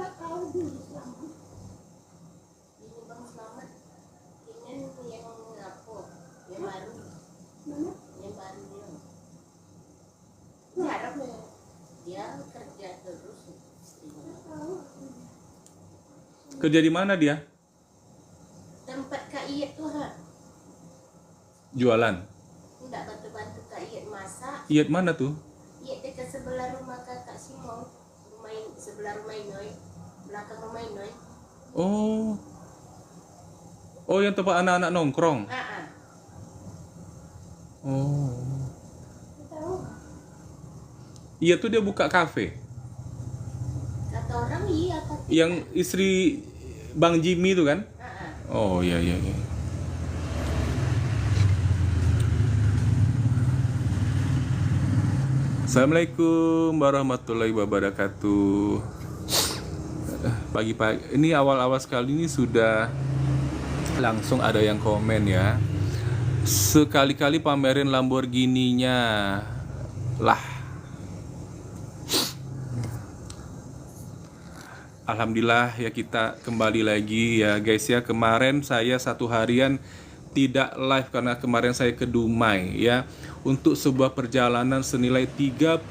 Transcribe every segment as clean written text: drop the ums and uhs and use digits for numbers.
Ini Bang Selamat, ini yang apa? Yang baru, yang baru dia. Jarang dia kerja terus. Kerja di mana dia? Tempat Kak Iyet tuh, ha? Jualan. Enggak bantu-bantu Kak Iyet masak. Iyet mana tuh? Iyet dekat sebelah rumah Kakak Simon, sebelah rumah Inoy, belakang rumah Inoy. Oh. Oh, yang tempat anak-anak nongkrong. Oh. Iya tuh dia buka kafe. Kata orang iya, kata. Yang istri Bang Jimmy itu kan? Oh, iya. Assalamualaikum warahmatullahi wabarakatuh. Pagi-pagi ini awal-awal sekali ini sudah langsung ada yang komen ya. Sekali-kali pamerin Lamborghini-nya lah. Alhamdulillah ya, kita kembali lagi ya guys ya. Kemarin saya satu harian tidak live karena kemarin saya ke Dumai ya, untuk sebuah perjalanan senilai 32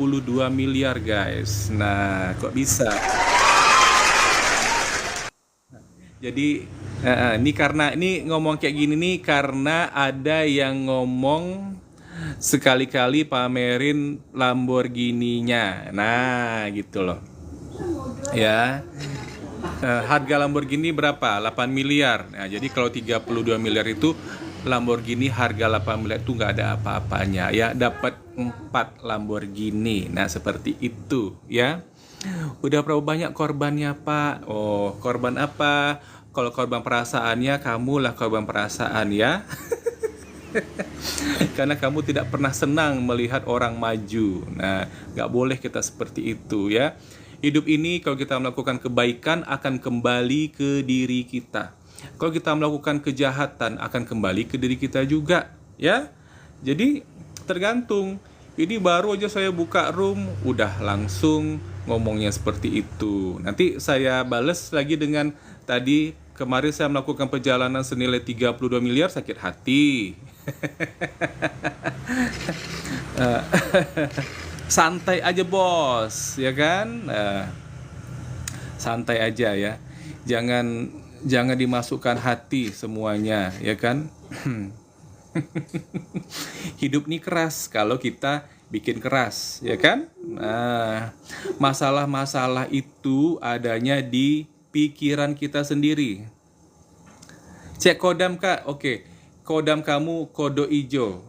miliar guys. Nah, kok bisa? Jadi ini ngomong kayak gini nih karena ada yang ngomong sekali-kali pamerin Lamborghini-nya. Nah, gitu loh. Ya. Harga Lamborghini berapa? 8 miliar. Nah, jadi kalau 32 miliar itu Lamborghini harga 8 miliar itu nggak ada apa-apanya ya, dapat 4 Lamborghini. Nah, seperti itu ya. Udah berapa banyak korbannya, Pak? Oh, korban apa? Kalau korban perasaannya, kamulah korban perasaan ya. Karena kamu tidak pernah senang melihat orang maju. Nah, nggak boleh kita seperti itu ya. Hidup ini kalau kita melakukan kebaikan akan kembali ke diri kita. Kalau kita melakukan kejahatan akan kembali ke diri kita juga ya. Jadi tergantung. Ini baru aja saya buka room udah langsung ngomongnya seperti itu. Nanti saya bales lagi dengan tadi kemarin saya melakukan perjalanan senilai 32 miliar sakit hati. Santai aja bos, ya kan? Santai aja ya. Jangan dimasukkan hati semuanya, ya kan? Hidup ini keras kalau kita bikin keras, ya kan? Nah, masalah-masalah itu adanya di pikiran kita sendiri. Cek kodam Kak, oke. Kodam kamu kodo ijo.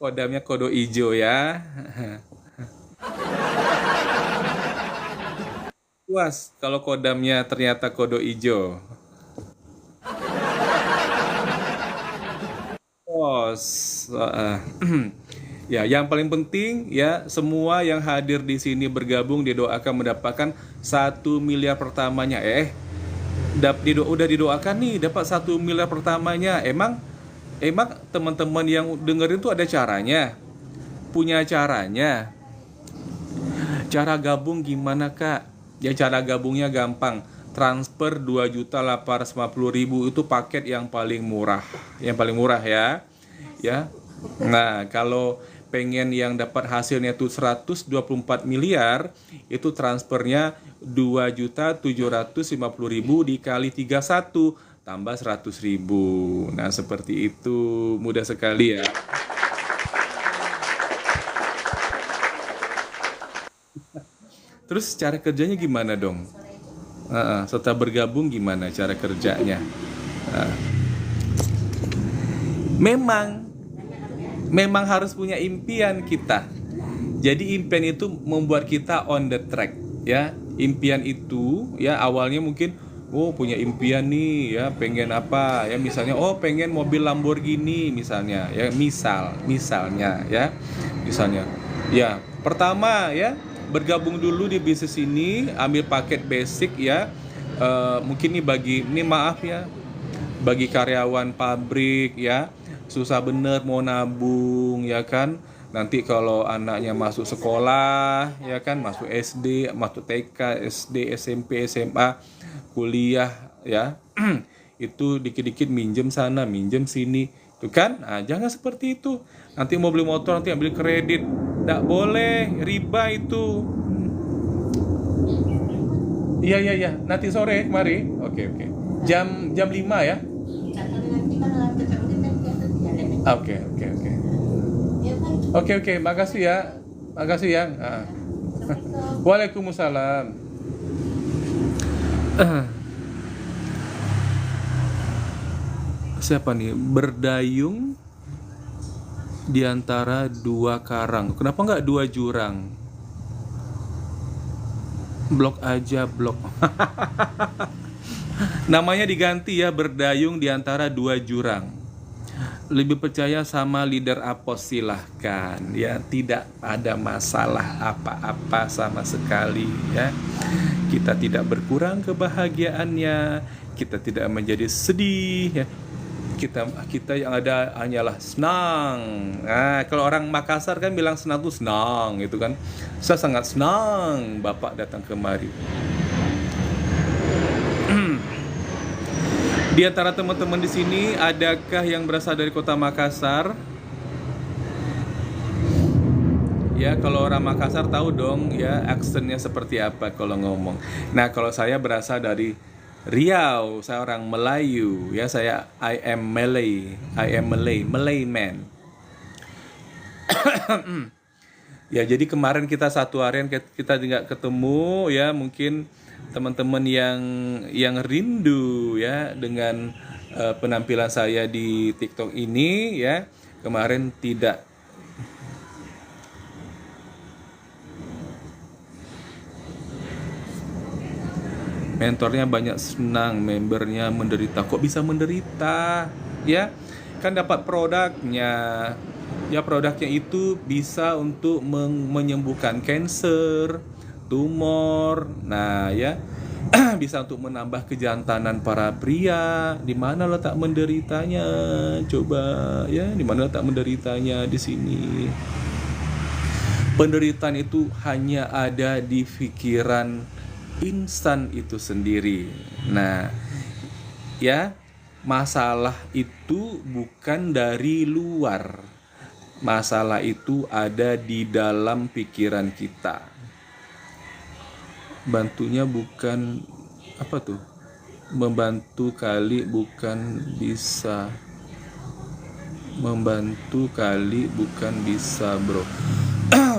Kodamnya kodo ijo ya. Puas kalau kodamnya ternyata kodo ijo. Bos. Ya, yang paling penting ya, semua yang hadir di sini bergabung didoakan mendapatkan 1 miliar pertamanya. Udah didoakan nih dapat 1 miliar pertamanya. Emang teman-teman yang dengerin tuh ada caranya? Punya caranya? Cara gabung gimana Kak? Ya, cara gabungnya gampang. Transfer 2.850.000 itu paket yang paling murah. Yang paling murah ya. Ya. Nah, kalau pengen yang dapat hasilnya itu 124 miliar, itu transfernya 2.750.000 dikali 31 tambah 100.000. Nah, seperti itu, mudah sekali ya. Terus cara kerjanya gimana dong? Setelah bergabung gimana cara kerjanya? Memang harus punya impian kita. Jadi impian itu membuat kita on the track ya. Impian itu ya awalnya mungkin punya impian nih ya, pengen apa ya, misalnya pengen mobil Lamborghini misalnya ya, misalnya ya, pertama ya bergabung dulu di bisnis ini, ambil paket basic ya. Mungkin bagi karyawan pabrik ya, susah bener mau nabung ya kan, Nanti kalau anaknya masuk sekolah, ya kan, masuk SD, masuk TK, SD, SMP, SMA, kuliah, ya, itu dikit-dikit minjem sana, minjem sini, itu kan? Nah, jangan seperti itu. Nanti mau beli motor, nanti ambil kredit, tidak boleh, riba itu. Iya, iya, iya. Nanti sore mari. Oke, oke. Jam 5 ya. Nanti kalau ketemu kita jalan. Oke, oke, oke. Ya kan. Oke, oke. Makasih ya. Makasih ya. Assalamualaikum. Waalaikumsalam. Siapa nih? Berdayung di antara dua karang. Kenapa nggak dua jurang? Blok aja, blok. Namanya diganti ya, berdayung di antara dua jurang. Lebih percaya sama leader Apos, silahkan ya, tidak ada masalah apa-apa sama sekali ya. Kita tidak berkurang kebahagiaannya, kita tidak menjadi sedih ya. Kita yang ada hanyalah senang. Nah, kalau orang Makassar kan bilang senang tuh senang gitu kan. Saya sangat senang Bapak datang kemari. Di antara teman-teman di sini, adakah yang berasal dari kota Makassar? Ya, kalau orang Makassar tahu dong ya aksennya seperti apa kalau ngomong. Nah, kalau saya berasal dari Riau, saya orang Melayu. Ya, saya I am Malay, Malay man. Ya, jadi kemarin kita satu harian kita nggak ketemu ya, mungkin teman-teman yang rindu ya dengan penampilan saya di TikTok ini ya, kemarin tidak. Mentornya banyak senang, membernya menderita. Kok bisa menderita? Ya, kan dapat produknya. Ya, produknya itu bisa untuk menyembuhkan kanker, tumor. Nah, ya, bisa untuk menambah kejantanan para pria. Di mana letak menderitanya? Coba ya, di mana letak menderitanya di sini? Penderitaan itu hanya ada di pikiran insan itu sendiri. Nah, ya, masalah itu bukan dari luar. Masalah itu ada di dalam pikiran kita. Bantunya bukan apa tuh? Membantu kali bukan bisa. Membantu kali bukan bisa, bro.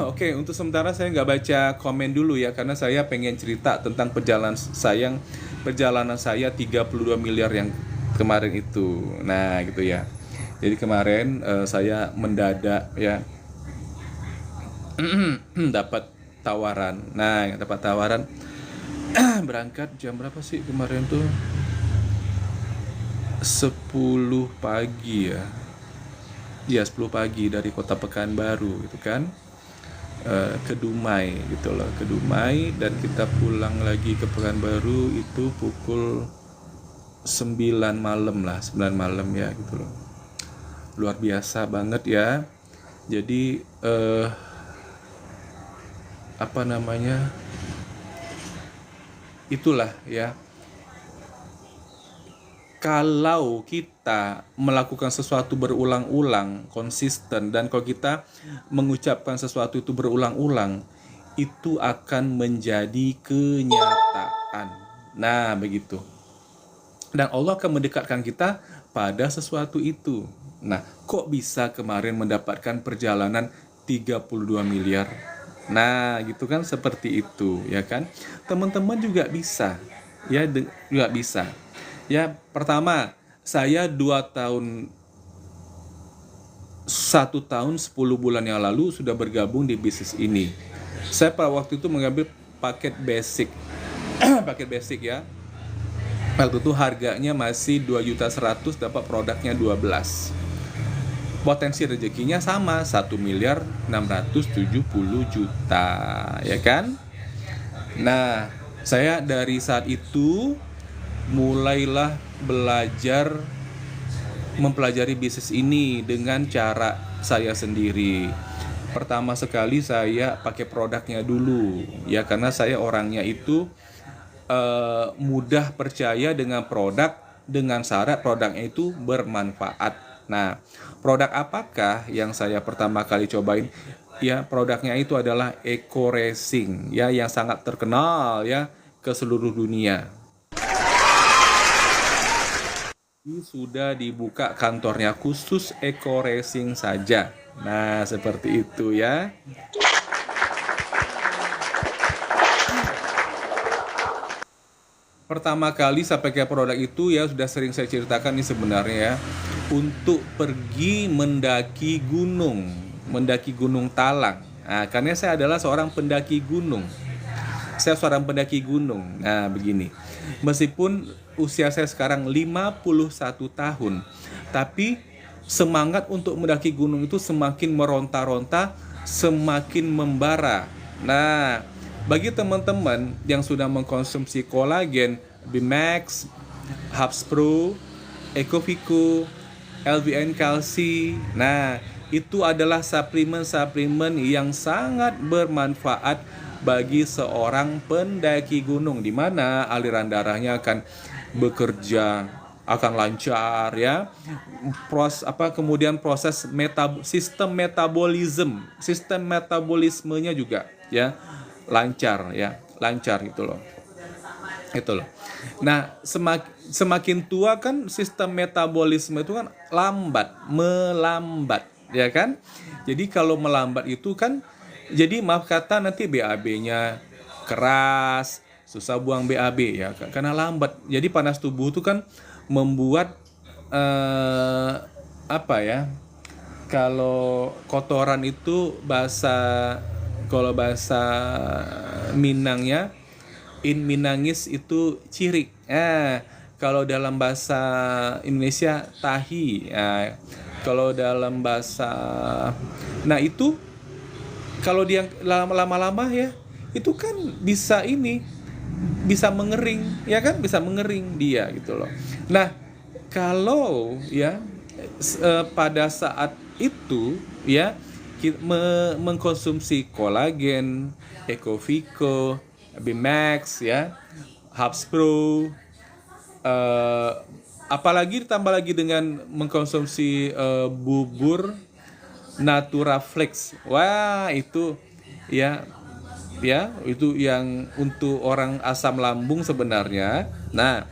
Oke, untuk sementara saya nggak baca komen dulu ya, karena saya pengen cerita tentang perjalanan saya 32 miliar yang kemarin itu. Nah, gitu ya. Jadi kemarin saya mendadak ya dapat tawaran. Nah, dapat tawaran berangkat jam berapa sih kemarin tuh? 10 pagi ya. Ya, 10 pagi dari kota Pekanbaru gitu kan. Ke Dumai gitu loh, ke Dumai, dan kita pulang lagi ke Pekanbaru itu pukul 9 malam lah, 9 malam ya gitu loh. Luar biasa banget ya. Jadi apa namanya, itulah ya, kalau kita melakukan sesuatu berulang-ulang, konsisten, dan kalau kita mengucapkan sesuatu itu berulang-ulang, itu akan menjadi kenyataan. Nah, begitu. Dan Allah akan mendekatkan kita pada sesuatu itu. Nah, kok bisa kemarin mendapatkan perjalanan 32 miliar? Nah, gitu kan, seperti itu, ya kan? Teman-teman juga bisa, ya, juga bisa. Ya, pertama, saya 1 tahun 10 bulan yang lalu sudah bergabung di bisnis ini. Saya pada waktu itu mengambil paket basic. Paket basic ya. Waktu itu harganya masih 2.100.000, dapat produknya 12. Potensi rezekinya sama, 1.670.000.000, ya kan? Nah, saya dari saat itu mulailah belajar mempelajari bisnis ini dengan cara saya sendiri. Pertama sekali saya pakai produknya dulu, ya karena saya orangnya itu mudah percaya dengan produk dengan syarat produknya itu bermanfaat. Nah, produk apakah yang saya pertama kali cobain? Ya, produknya itu adalah Eco Racing, ya yang sangat terkenal ya ke seluruh dunia. Ini sudah dibuka kantornya khusus Eco Racing saja. Nah, seperti itu ya. Pertama kali saya pakai produk itu ya sudah sering saya ceritakan nih sebenarnya ya. Untuk pergi mendaki Gunung Talang. Nah, karena saya adalah seorang pendaki gunung. Saya seorang pendaki gunung. Nah, begini. Meskipun usia saya sekarang 51 tahun, tapi semangat untuk mendaki gunung itu semakin meronta-ronta, semakin membara. Nah, bagi teman-teman yang sudah mengkonsumsi kolagen, Bimax, Hubs Pro, Ecovico, LVN Calci, nah itu adalah suplemen-suplemen yang sangat bermanfaat bagi seorang pendaki gunung, di mana aliran darahnya akan bekerja, akan lancar ya. Kemudian proses sistem metabolismenya juga ya lancar gitu loh. Nah, semakin tua kan sistem metabolisme itu kan melambat, ya kan? Jadi kalau melambat itu kan, jadi maaf kata nanti BAB-nya keras, susah buang BAB ya, karena lambat. Jadi panas tubuh itu kan membuat kalau kotoran itu kalau bahasa Minangnya in Minangis itu cirik. Kalau dalam bahasa Indonesia tahi. Kalau dalam bahasa, nah itu kalau dia lama-lama ya, itu kan bisa mengering, ya kan, bisa mengering dia gitu loh. Nah, kalau ya pada saat itu ya mengkonsumsi kolagen, Ecovico, Bimax ya, Hubs Pro, apalagi ditambah lagi dengan mengkonsumsi bubur Naturaflex. Wah, itu ya itu yang untuk orang asam lambung sebenarnya. Nah,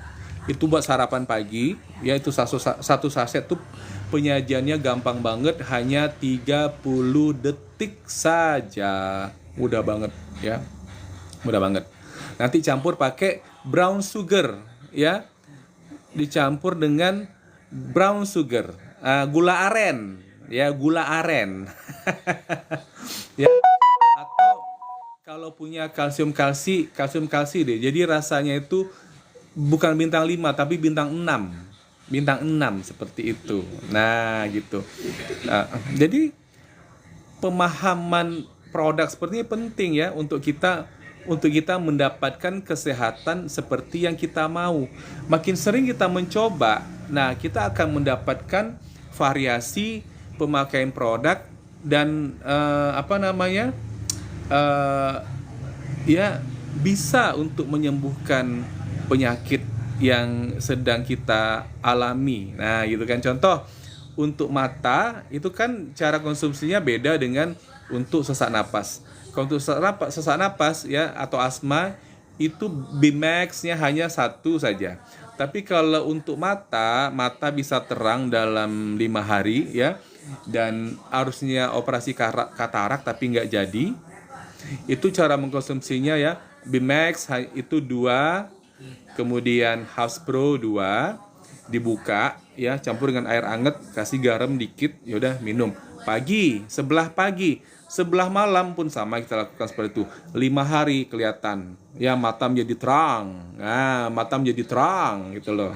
itu buat sarapan pagi ya, itu satu saset tuh penyajiannya gampang banget, hanya 30 detik saja. Mudah banget ya. Mudah banget. Nanti campur pakai brown sugar ya. Dicampur dengan brown sugar, gula aren ya, gula aren. Ya. Atau kalau punya kalsium kalsi deh. Jadi rasanya itu bukan bintang 5 tapi bintang 6. Bintang 6 seperti itu. Nah, gitu. Nah, jadi pemahaman produk seperti ini penting ya untuk kita mendapatkan kesehatan seperti yang kita mau. Makin sering kita mencoba, nah kita akan mendapatkan variasi pemakaian produk dan bisa untuk menyembuhkan penyakit yang sedang kita alami. Nah, gitu kan. Contoh untuk mata itu kan cara konsumsinya beda dengan untuk sesak napas. Kalau untuk sesak napas ya atau asma itu Bimax-nya hanya 1 saja. Tapi kalau untuk mata bisa terang dalam 5 hari ya, dan harusnya operasi katarak tapi nggak jadi. Itu cara mengkonsumsinya ya. Bimax itu 2, kemudian House Pro 2, dibuka ya, campur dengan air hangat, kasih garam dikit, yaudah minum. Sebelah malam pun sama kita lakukan seperti itu. 5 hari kelihatan ya, mata menjadi terang. Nah, mata menjadi terang gitu loh.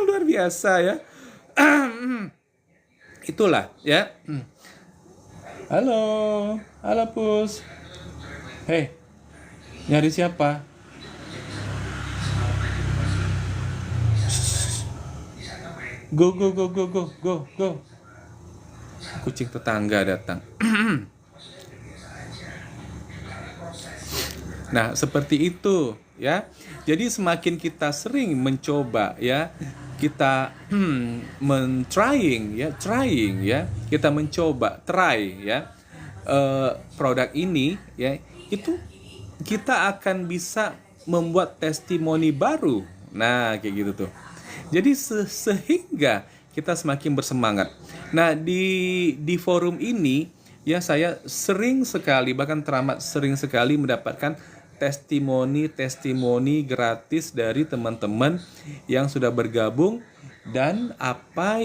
Luar biasa ya. Itulah ya. Halo Pus. Hei, nyari siapa? Go. kucing tetangga datang. Nah, seperti itu ya. Jadi semakin kita sering mencoba ya, kita trying ya, kita mencoba try ya produk ini ya, itu kita akan bisa membuat testimoni baru. Nah, kayak gitu tuh. Jadi sehingga kita semakin bersemangat. Nah, di forum ini ya saya sering sekali, bahkan teramat sering sekali mendapatkan testimoni gratis dari teman-teman yang sudah bergabung, dan apa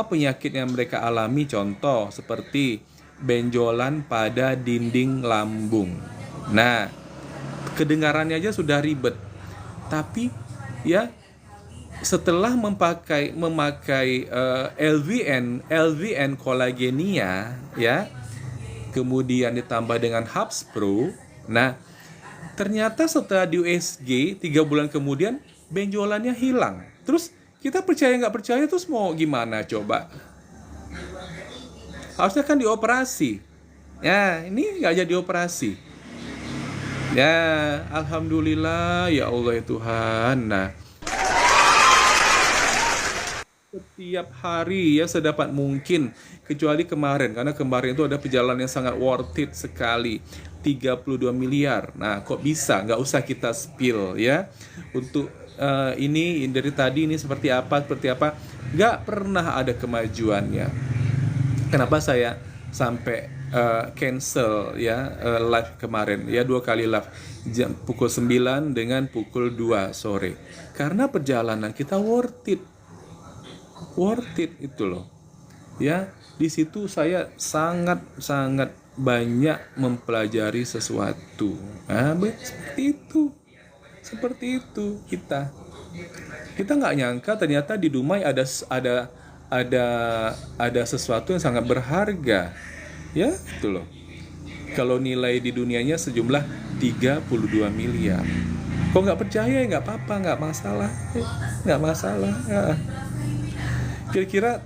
penyakit yang mereka alami, contoh seperti benjolan pada dinding lambung. Nah, kedengarannya aja sudah ribet, tapi ya setelah memakai LVN Collagenea ya, kemudian ditambah dengan Hubs Pro, nah ternyata setelah di USG 3 bulan kemudian benjolannya hilang. Terus kita percaya nggak percaya, terus mau gimana coba? Harusnya kan dioperasi. Ya, ini nggak jadi operasi. Ya, alhamdulillah ya Allah ya Tuhan. Nah, setiap hari ya sedapat mungkin, kecuali kemarin, karena kemarin itu ada perjalanan yang sangat worth it sekali, 32 miliar. Nah, kok bisa? Nggak usah kita spill ya. Untuk ini dari tadi ini seperti apa, nggak pernah ada kemajuannya. Kenapa saya sampai cancel ya live kemarin ya, 2 kali live, jam pukul 9 dengan pukul 2 sore, karena perjalanan kita worth it itu loh ya. Di situ saya sangat banyak mempelajari sesuatu. Nah, seperti itu kita nggak nyangka ternyata di Dumai ada sesuatu yang sangat berharga ya, itu loh. Kalau nilai di dunianya sejumlah 32 miliar. Kok nggak percaya? Nggak apa-apa, nggak masalah ya. Kira-kira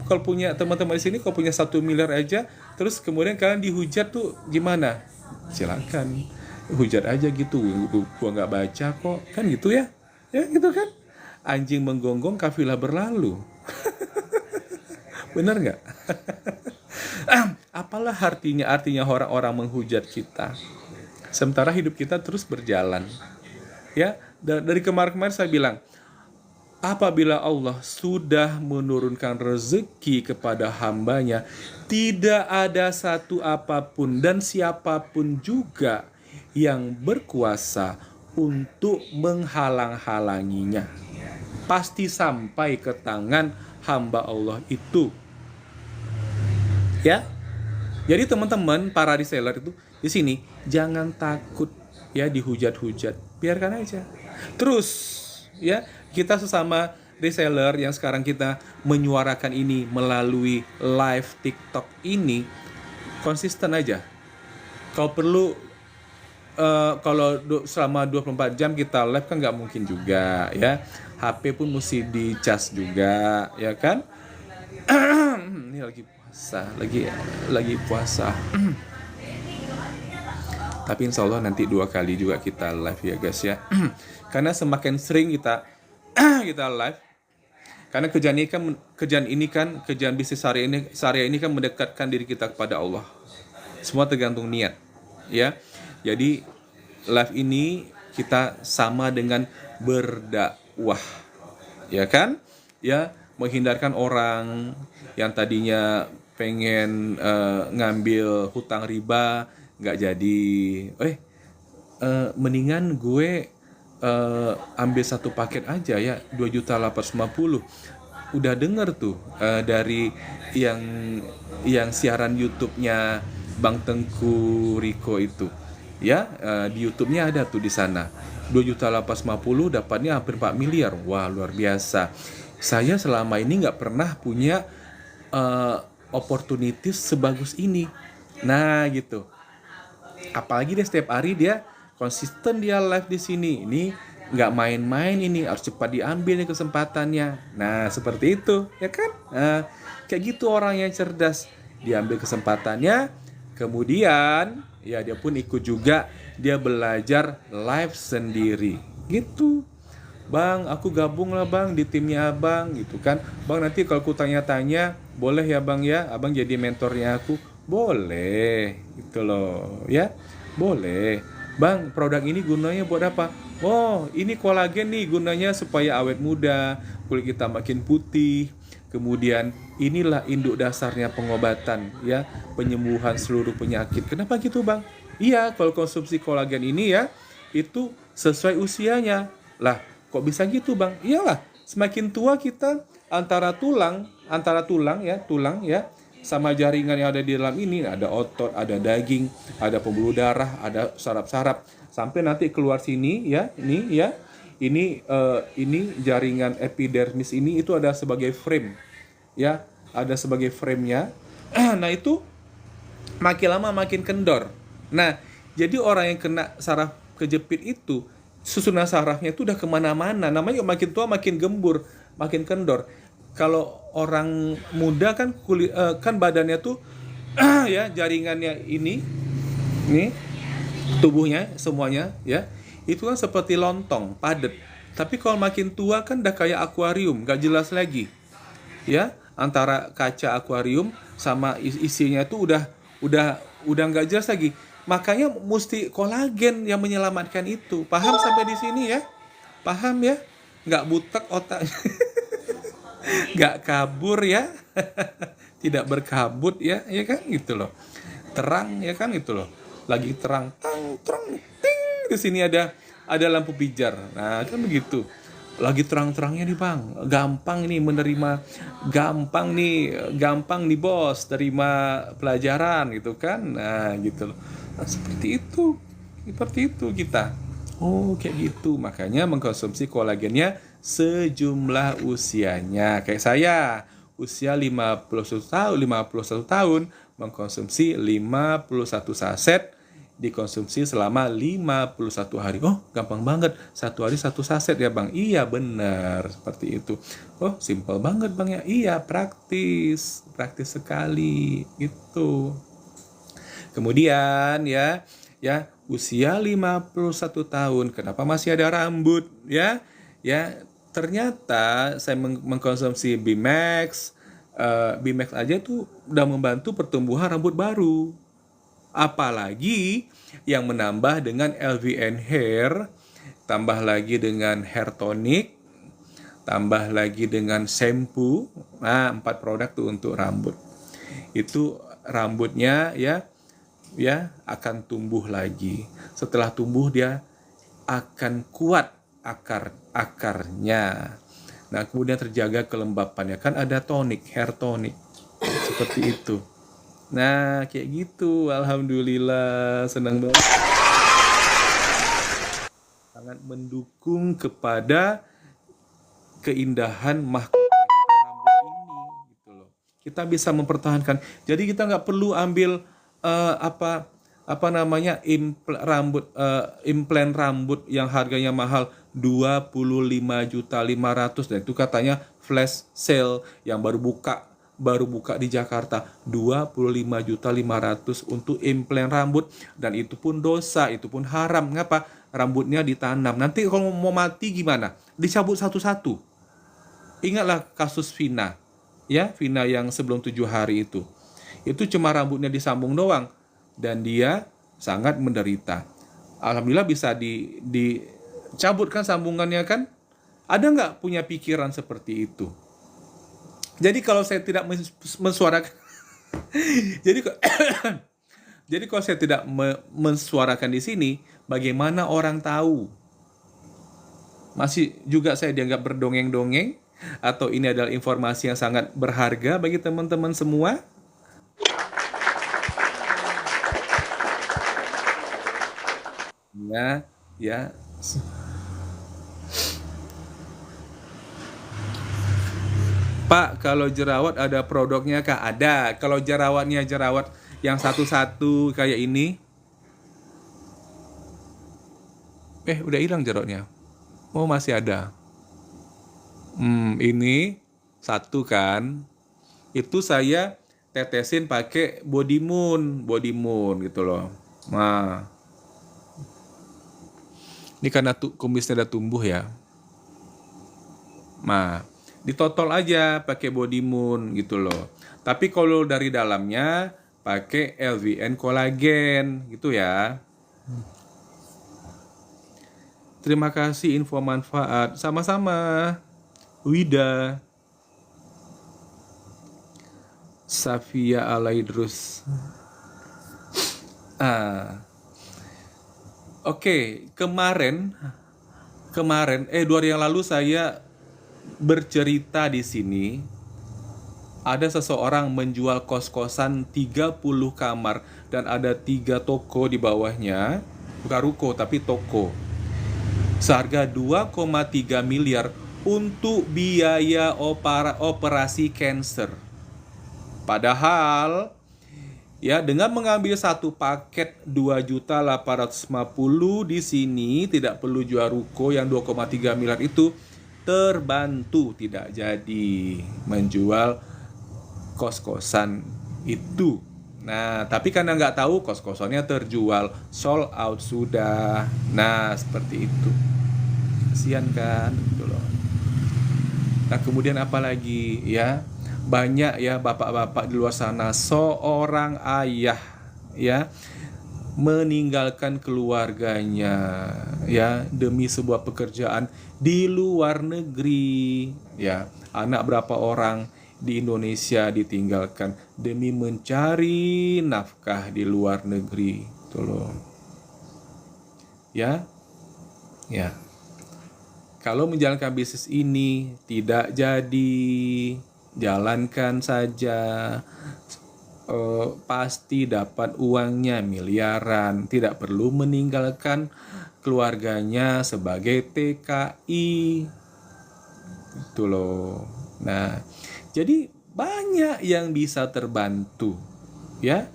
kalau punya teman-teman di sini, kalau punya 1 miliar aja, terus kemudian kalian dihujat tuh gimana? Silakan hujat aja gitu, gua nggak baca kok, kan gitu ya gitu kan. Anjing menggonggong, kafilah berlalu. Bener nggak? Apalah artinya orang-orang menghujat kita, sementara hidup kita terus berjalan ya. Dari kemarin saya bilang, apabila Allah sudah menurunkan rezeki kepada hambanya, tidak ada satu apapun dan siapapun juga yang berkuasa untuk menghalang-halanginya. Pasti sampai ke tangan hamba Allah itu. Ya. Jadi teman-teman para reseller itu di sini jangan takut ya dihujat-hujat. Biarkan aja. Terus ya, kita sesama reseller yang sekarang kita menyuarakan ini melalui live TikTok ini, konsisten aja. Kalau perlu selama 24 jam kita live kan nggak mungkin juga ya. HP pun mesti dicas juga ya kan. Ini lagi puasa. Tapi insya Allah nanti 2 kali juga kita live ya guys ya. Karena semakin sering kita live, karena kerjaan bisnis syariah ini kan mendekatkan diri kita kepada Allah. Semua tergantung niat ya. Jadi live ini kita sama dengan berdakwah ya kan ya, menghindarkan orang yang tadinya pengen ngambil hutang riba nggak jadi. Mendingan gue ambil 1 paket aja ya, 2.850.000. Udah denger tuh dari yang siaran YouTube-nya Bang Tengku Riko itu ya, di YouTube-nya ada tuh, di sana 2.850.000 dapatnya hampir 4 miliar. Wah, luar biasa. Saya selama ini nggak pernah punya opportunities sebagus ini. Nah gitu. Apalagi dia setiap hari dia konsisten dia live di sini. Ini nggak main-main, ini harus cepat diambil nih kesempatannya. Nah seperti itu ya kan. Kayak gitu orang yang cerdas Diambil kesempatannya, kemudian ya dia pun ikut juga, dia belajar live sendiri gitu. Bang, aku gabung lah bang di timnya abang gitu kan. Bang, nanti kalau aku tanya-tanya, boleh ya bang ya, abang jadi mentornya aku. Boleh, gitu loh ya. Boleh. Bang, produk ini gunanya buat apa? Oh, ini kolagen nih gunanya supaya awet muda, kulit kita makin putih. Kemudian inilah induk dasarnya pengobatan ya, penyembuhan seluruh penyakit. Kenapa gitu bang? Iya, kalau konsumsi kolagen ini ya, itu sesuai usianya. Lah, kok bisa gitu bang? Iyalah, semakin tua kita tulang ya, sama jaringan yang ada di dalam ini, ada otot, ada daging, ada pembuluh darah, ada saraf-saraf, sampai nanti keluar sini ya, ini jaringan epidermis ini itu ada sebagai frame, ya, ada sebagai framenya. Nah itu makin lama makin kendor. Nah, jadi orang yang kena saraf kejepit itu, susunan sarafnya itu udah kemana-mana. Namanya makin tua makin gembur, makin kendor. Kalau orang muda kan kan badannya tuh ya jaringannya ini tubuhnya semuanya ya itu kan seperti lontong padat. Tapi kalau makin tua kan udah kayak akuarium, gak jelas lagi ya, antara kaca akuarium sama isinya itu udah nggak jelas lagi. Makanya mesti kolagen yang menyelamatkan itu. Paham sampai di sini ya? Paham ya? Nggak butek otak, nggak kabur ya, tidak berkabut ya, ya kan gitu loh. Terang ya kan itu loh. Lagi terang, tang, terang, ting. Di sini ada lampu pijar. Nah kan begitu. Lagi terang-terangnya nih bang, gampang nih menerima, gampang nih bos terima pelajaran gitu kan. Nah gitu loh. Nah, seperti itu kita. Oh kayak gitu, makanya mengkonsumsi kolagennya sejumlah usianya. Kayak saya, usia 51 tahun mengkonsumsi 51 saset, dikonsumsi selama 51 hari. Oh, gampang banget. Satu hari satu saset ya, Bang. Iya, benar. Seperti itu. Oh, simple banget, Bang ya. Iya, praktis. Praktis sekali. Gitu. Kemudian usia 51 tahun. Kenapa masih ada rambut? Ya, ternyata saya mengkonsumsi Bimax. Bimax aja tuh udah membantu pertumbuhan rambut baru. Apalagi yang menambah dengan LVN Hair, tambah lagi dengan hair tonic, tambah lagi dengan shampoo. Nah, 4 produk tuh untuk rambut. Itu rambutnya ya akan tumbuh lagi. Setelah tumbuh dia akan kuat akarnya. Nah, kemudian terjaga kelembapannya. Kan ada tonic, hair tonic. Seperti itu. Nah, kayak gitu. Alhamdulillah, senang banget. Sangat mendukung kepada keindahan mahkota rambut ini gitu loh. Kita bisa mempertahankan. Jadi kita nggak perlu ambil implan rambut yang harganya mahal 25.500.000, dan itu katanya flash sale yang baru buka di Jakarta, 25.500.000 untuk implan rambut, dan itu pun dosa, itu pun haram. Ngapa? Rambutnya ditanam. Nanti kalau mau mati gimana? Dicabut satu-satu. Ingatlah kasus Vina. Ya, Vina yang sebelum 7 hari itu. Itu cuma rambutnya disambung doang dan dia sangat menderita. Alhamdulillah bisa dicabutkan sambungannya kan? Ada nggak punya pikiran seperti itu? Jadi kalau saya tidak mensuarakan jadi kalau saya tidak mensuarakan di sini, bagaimana orang tahu? Masih juga saya dianggap berdongeng-dongeng, atau ini adalah informasi yang sangat berharga bagi teman-teman semua? Ya. Pak, kalau jerawat ada produknya kah? Ada. Kalau jerawatnya jerawat yang satu-satu kayak ini, udah hilang jerawatnya. Oh, masih ada. Ini satu kan. Itu saya tetesin pakai body moon gitu loh. Nah, ini karena kumisnya udah tumbuh ya. Nah, ditotol aja pakai body moon gitu loh. Tapi kalau dari dalamnya pakai LVN kolagen gitu ya. Terima kasih info manfaat. Sama-sama. Wida. Safia Alaidrus. Oke, kemarin 2 hari yang lalu saya bercerita di sini ada seseorang menjual kos-kosan 30 kamar dan ada 3 toko di bawahnya, bukan ruko tapi toko. Seharga 2,3 miliar untuk biaya operasi cancer. Padahal ya dengan mengambil satu paket 2.850.000 di sini tidak perlu jual ruko yang 2,3 miliar itu, terbantu tidak jadi menjual kos-kosan itu. Nah, tapi karena nggak tahu kos-kosannya terjual, sold out sudah. Nah, seperti itu. Kasihan kan, gitu loh. Nah, kemudian apa lagi ya? Banyak ya bapak-bapak di luar sana, seorang ayah ya meninggalkan keluarganya ya demi sebuah pekerjaan di luar negeri ya. Anak berapa orang di Indonesia ditinggalkan demi mencari nafkah di luar negeri, tuh loh. Ya. Kalau menjalankan bisnis ini tidak jadi, jalankan saja. Pasti dapat uangnya miliaran, tidak perlu meninggalkan keluarganya sebagai TKI, itu loh. Nah, jadi banyak yang bisa terbantu ya.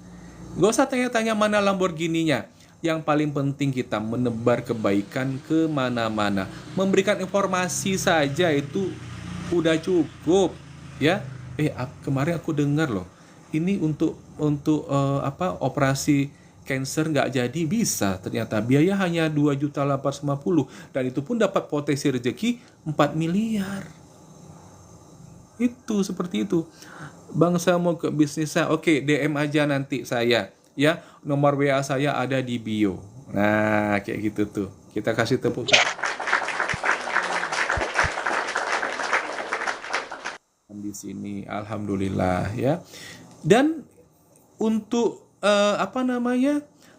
Gak usah tanya-tanya mana Lamborghini-nya. Yang paling penting kita menebar kebaikan kemana-mana, memberikan informasi saja itu udah cukup ya. Kemarin aku dengar loh, ini untuk operasi cancer nggak jadi, bisa ternyata biaya hanya 2.850.000 dan itu pun dapat potensi rezeki 4 miliar. Itu seperti itu. Bang, saya mau ke bisnisnya. Oke, DM aja nanti saya ya. Nomor WA saya ada di bio. Nah, kayak gitu tuh. Kita kasih tepuk tangan di sini. Alhamdulillah ya. Dan untuk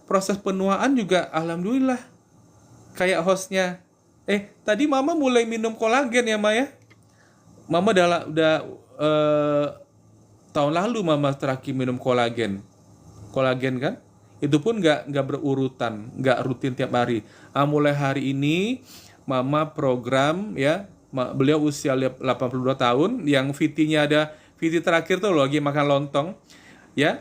proses penuaan juga alhamdulillah kayak hostnya. Tadi Mama mulai minum kolagen ya, Maya? Mama udah tahun lalu Mama terakhir minum kolagen kan? Itu pun nggak berurutan, nggak rutin tiap hari. Mulai hari ini Mama program ya. Beliau usia 82 tahun, yang VT-nya ada VT terakhir tuh lagi makan lontong ya.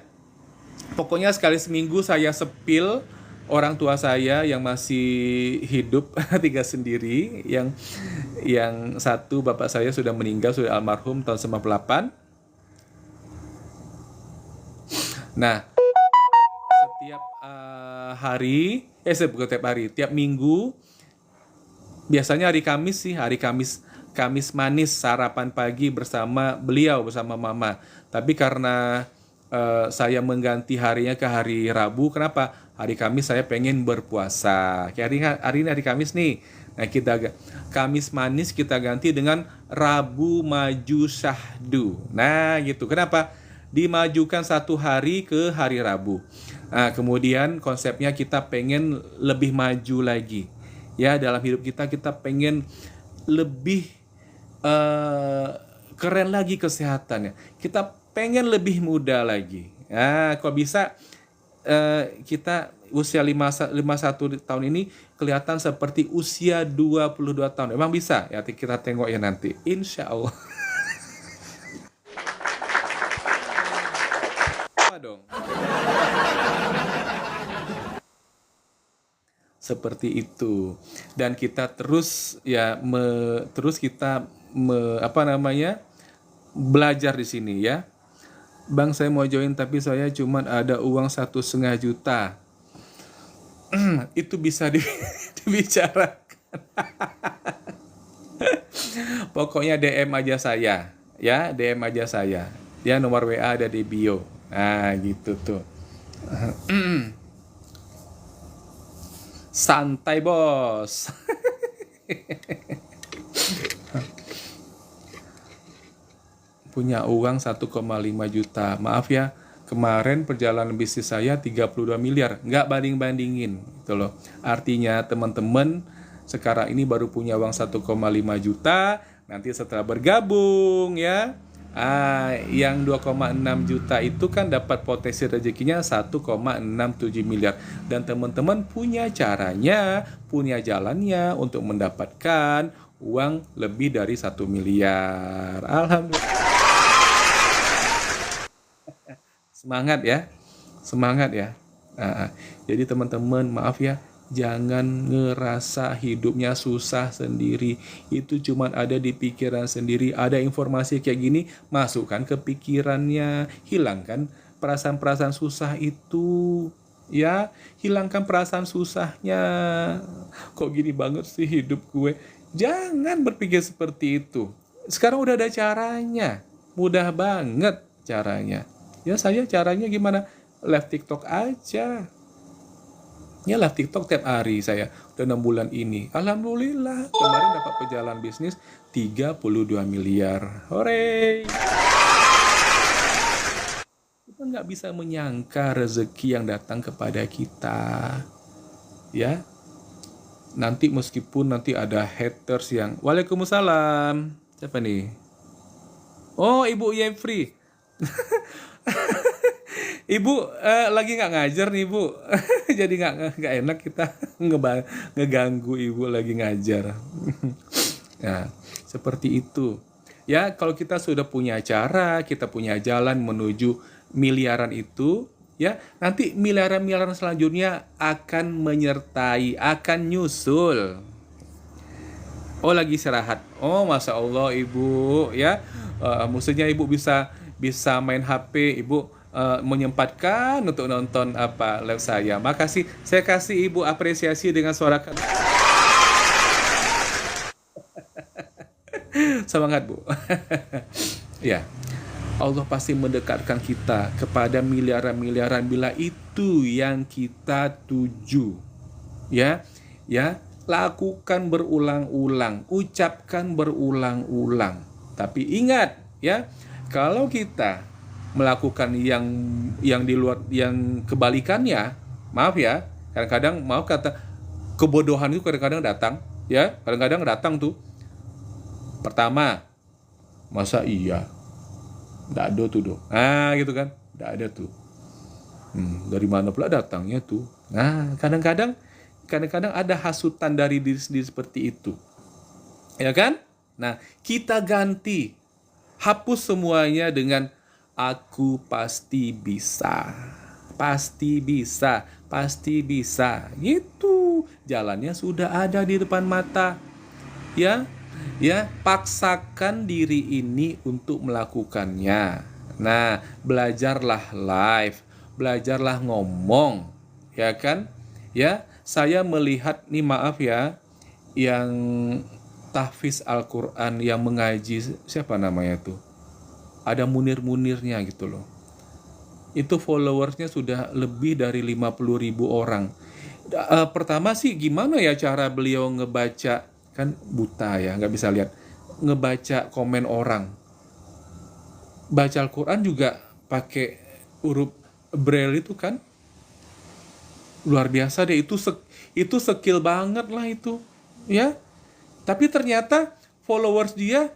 Pokoknya sekali seminggu saya sepil orang tua saya yang masih hidup 3 sendiri, yang satu bapak saya sudah meninggal, sudah almarhum tahun 98. Nah, setiap hari, bukan tiap hari, tiap minggu, biasanya hari Kamis Kamis manis sarapan pagi bersama beliau, bersama Mama. Tapi karena saya mengganti harinya ke hari Rabu, kenapa? Hari Kamis saya pengen berpuasa. Kayak hari ini hari Kamis nih. Nah, Kamis manis kita ganti dengan Rabu maju syahdu. Nah, gitu. Kenapa? Dimajukan 1 hari ke hari Rabu. Nah, kemudian konsepnya kita pengen lebih maju lagi. Ya, dalam hidup kita pengen lebih keren lagi kesehatannya. Kita pengen lebih muda lagi. Nah, kalau bisa kita usia 51 tahun ini kelihatan seperti usia 22 tahun. Emang bisa? Ya, kita tengok ya nanti. Insya Allah. Apa dong? Seperti itu. Dan kita terus ya belajar di sini ya. Bang, saya mau join tapi saya cuma ada uang 1,5 juta. Itu bisa dibicarakan. Pokoknya DM aja saya, ya, DM aja saya. Ya, nomor WA ada di bio. Nah, gitu tuh. Santai, bos. Punya uang 1,5 juta. Maaf ya, kemarin perjalanan bisnis saya 32 miliar. Nggak banding-bandingin, gitu loh. Artinya teman-teman sekarang ini baru punya uang 1,5 juta. Nanti setelah bergabung ya, yang 2,6 juta itu kan dapat potensi rezekinya 1,67 miliar. Dan teman-teman punya caranya, punya jalannya untuk mendapatkan uang lebih dari 1 miliar. Alhamdulillah. Semangat ya, semangat ya. Jadi teman-teman, maaf ya, jangan ngerasa hidupnya susah sendiri. Itu cuma ada di pikiran sendiri. Ada informasi kayak gini, masukkan ke pikirannya. Hilangkan perasaan-perasaan susah itu. Ya, hilangkan perasaan susahnya. Kok gini banget sih hidup gue? Jangan berpikir seperti itu. Sekarang udah ada caranya. Mudah banget caranya. Ya, saya caranya gimana? Live TikTok aja. Ya, live TikTok tiap hari saya. Udah 6 bulan ini. Alhamdulillah. Kemarin dapat perjalanan bisnis 32 miliar. Hore! Kita nggak bisa menyangka rezeki yang datang kepada kita. Ya. Nanti meskipun nanti ada haters yang... Waalaikumsalam. Siapa nih? Oh, Ibu Yefri. Ibu lagi nggak ngajar nih, Bu. Jadi nggak enak kita ngeganggu Ibu lagi ngajar. Nah, seperti itu. Ya, kalau kita sudah punya cara, kita punya jalan menuju miliaran itu, ya, nanti miliaran-miliaran selanjutnya akan menyertai, akan nyusul. Oh, lagi istirahat. Oh, Masya Allah, Ibu, ya. Maksudnya Ibu bisa main HP, Ibu menyempatkan untuk nonton live saya. Makasih, saya kasih Ibu apresiasi dengan suara kan. Semangat, Bu. Ya, Allah pasti mendekatkan kita kepada miliaran-miliaran bila itu yang kita tuju. Ya, lakukan berulang-ulang, ucapkan berulang-ulang. Tapi ingat, ya, kalau kita melakukan yang di luar, yang kebalikannya, maaf ya, kadang-kadang kebodohan itu kadang-kadang datang, ya, kadang-kadang datang tuh. Pertama, masa iya, nggak ada tuh dong, gitu kan, nggak ada tuh. Dari mana pula datangnya tuh? Nah, kadang-kadang ada hasutan dari diri sendiri seperti itu, ya kan? Nah, kita ganti, hapus semuanya dengan aku pasti bisa. Pasti bisa, pasti bisa. Gitu. Jalannya sudah ada di depan mata. Ya, paksakan diri ini untuk melakukannya. Nah, belajarlah live, belajarlah ngomong, ya kan? Ya, saya melihat nih, maaf ya, yang tahfiz Al-Quran, yang mengaji, siapa namanya tuh? Ada munir-munirnya gitu loh. Itu followersnya sudah lebih dari 50.000 orang. Pertama sih gimana ya cara beliau ngebaca, kan buta ya, nggak bisa lihat, ngebaca komen orang. Baca Al-Quran juga pakai huruf Braille itu kan luar biasa deh. Itu skill banget lah itu, ya. Tapi ternyata followers dia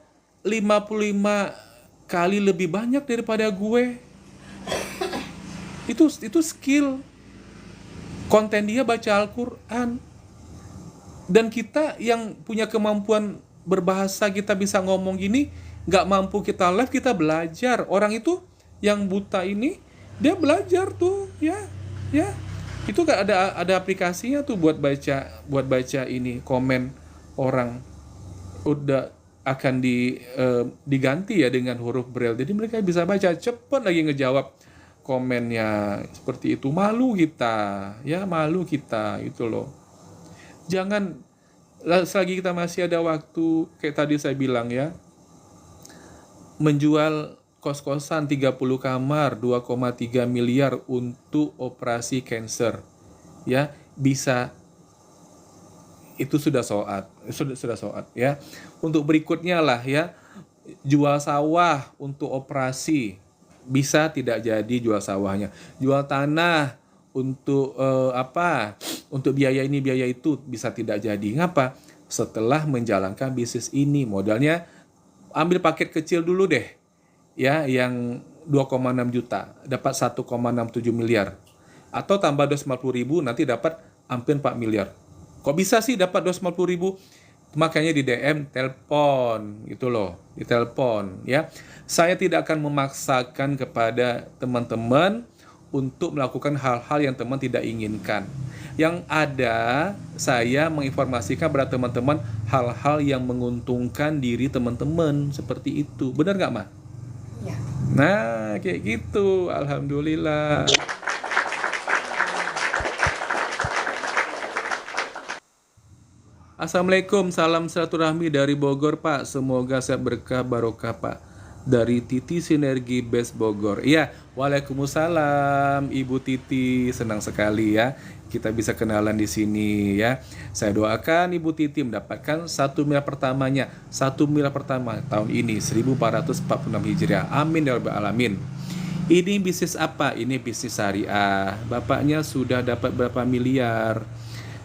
55 kali lebih banyak daripada gue. Itu skill. Konten dia baca Al-Quran. Dan kita yang punya kemampuan berbahasa, kita bisa ngomong gini, nggak mampu kita live, kita belajar. Orang itu yang buta ini, dia belajar tuh, ya. Itu kan ada aplikasinya tuh buat baca ini komen orang. Udah akan diganti ya dengan huruf braille. Jadi mereka bisa baca cepat lagi ngejawab komennya seperti itu. Malu kita, ya malu kita itu loh. Jangan selagi kita masih ada waktu, kayak tadi saya bilang ya, menjual kos-kosan 30 kamar 2,3 miliar untuk operasi cancer. Ya, bisa, itu sudah soat ya. Untuk berikutnya lah ya, jual sawah untuk operasi, bisa tidak jadi jual sawahnya. Jual tanah untuk untuk biaya ini biaya itu, bisa tidak jadi. Ngapa? Setelah menjalankan bisnis ini, modalnya ambil paket kecil dulu deh ya, yang 2,6 juta dapat 1,67 miliar, atau tambah 250.000 nanti dapat hampir 4 miliar. Kok bisa sih dapat 250.000? Makanya di DM, telepon gitu loh, di telepon ya. Saya tidak akan memaksakan kepada teman-teman untuk melakukan hal-hal yang teman tidak inginkan. Yang ada, saya menginformasikan kepada teman-teman hal-hal yang menguntungkan diri teman-teman, seperti itu. Benar nggak, Ma? Ya. Nah, kayak gitu. Alhamdulillah. Assalamualaikum, salam silaturahmi dari Bogor, Pak. Semoga sehat berkah barokah, Pak. Dari Titi Sinergi Best Bogor. Iya, waalaikumsalam Ibu Titi. Senang sekali ya kita bisa kenalan di sini ya. Saya doakan Ibu Titi mendapatkan 1 miliar pertamanya, 1 miliar pertama tahun ini 1446 Hijriah. Amin ya rabbal alamin. Ini bisnis apa? Ini bisnis syariah. Bapaknya sudah dapat berapa miliar?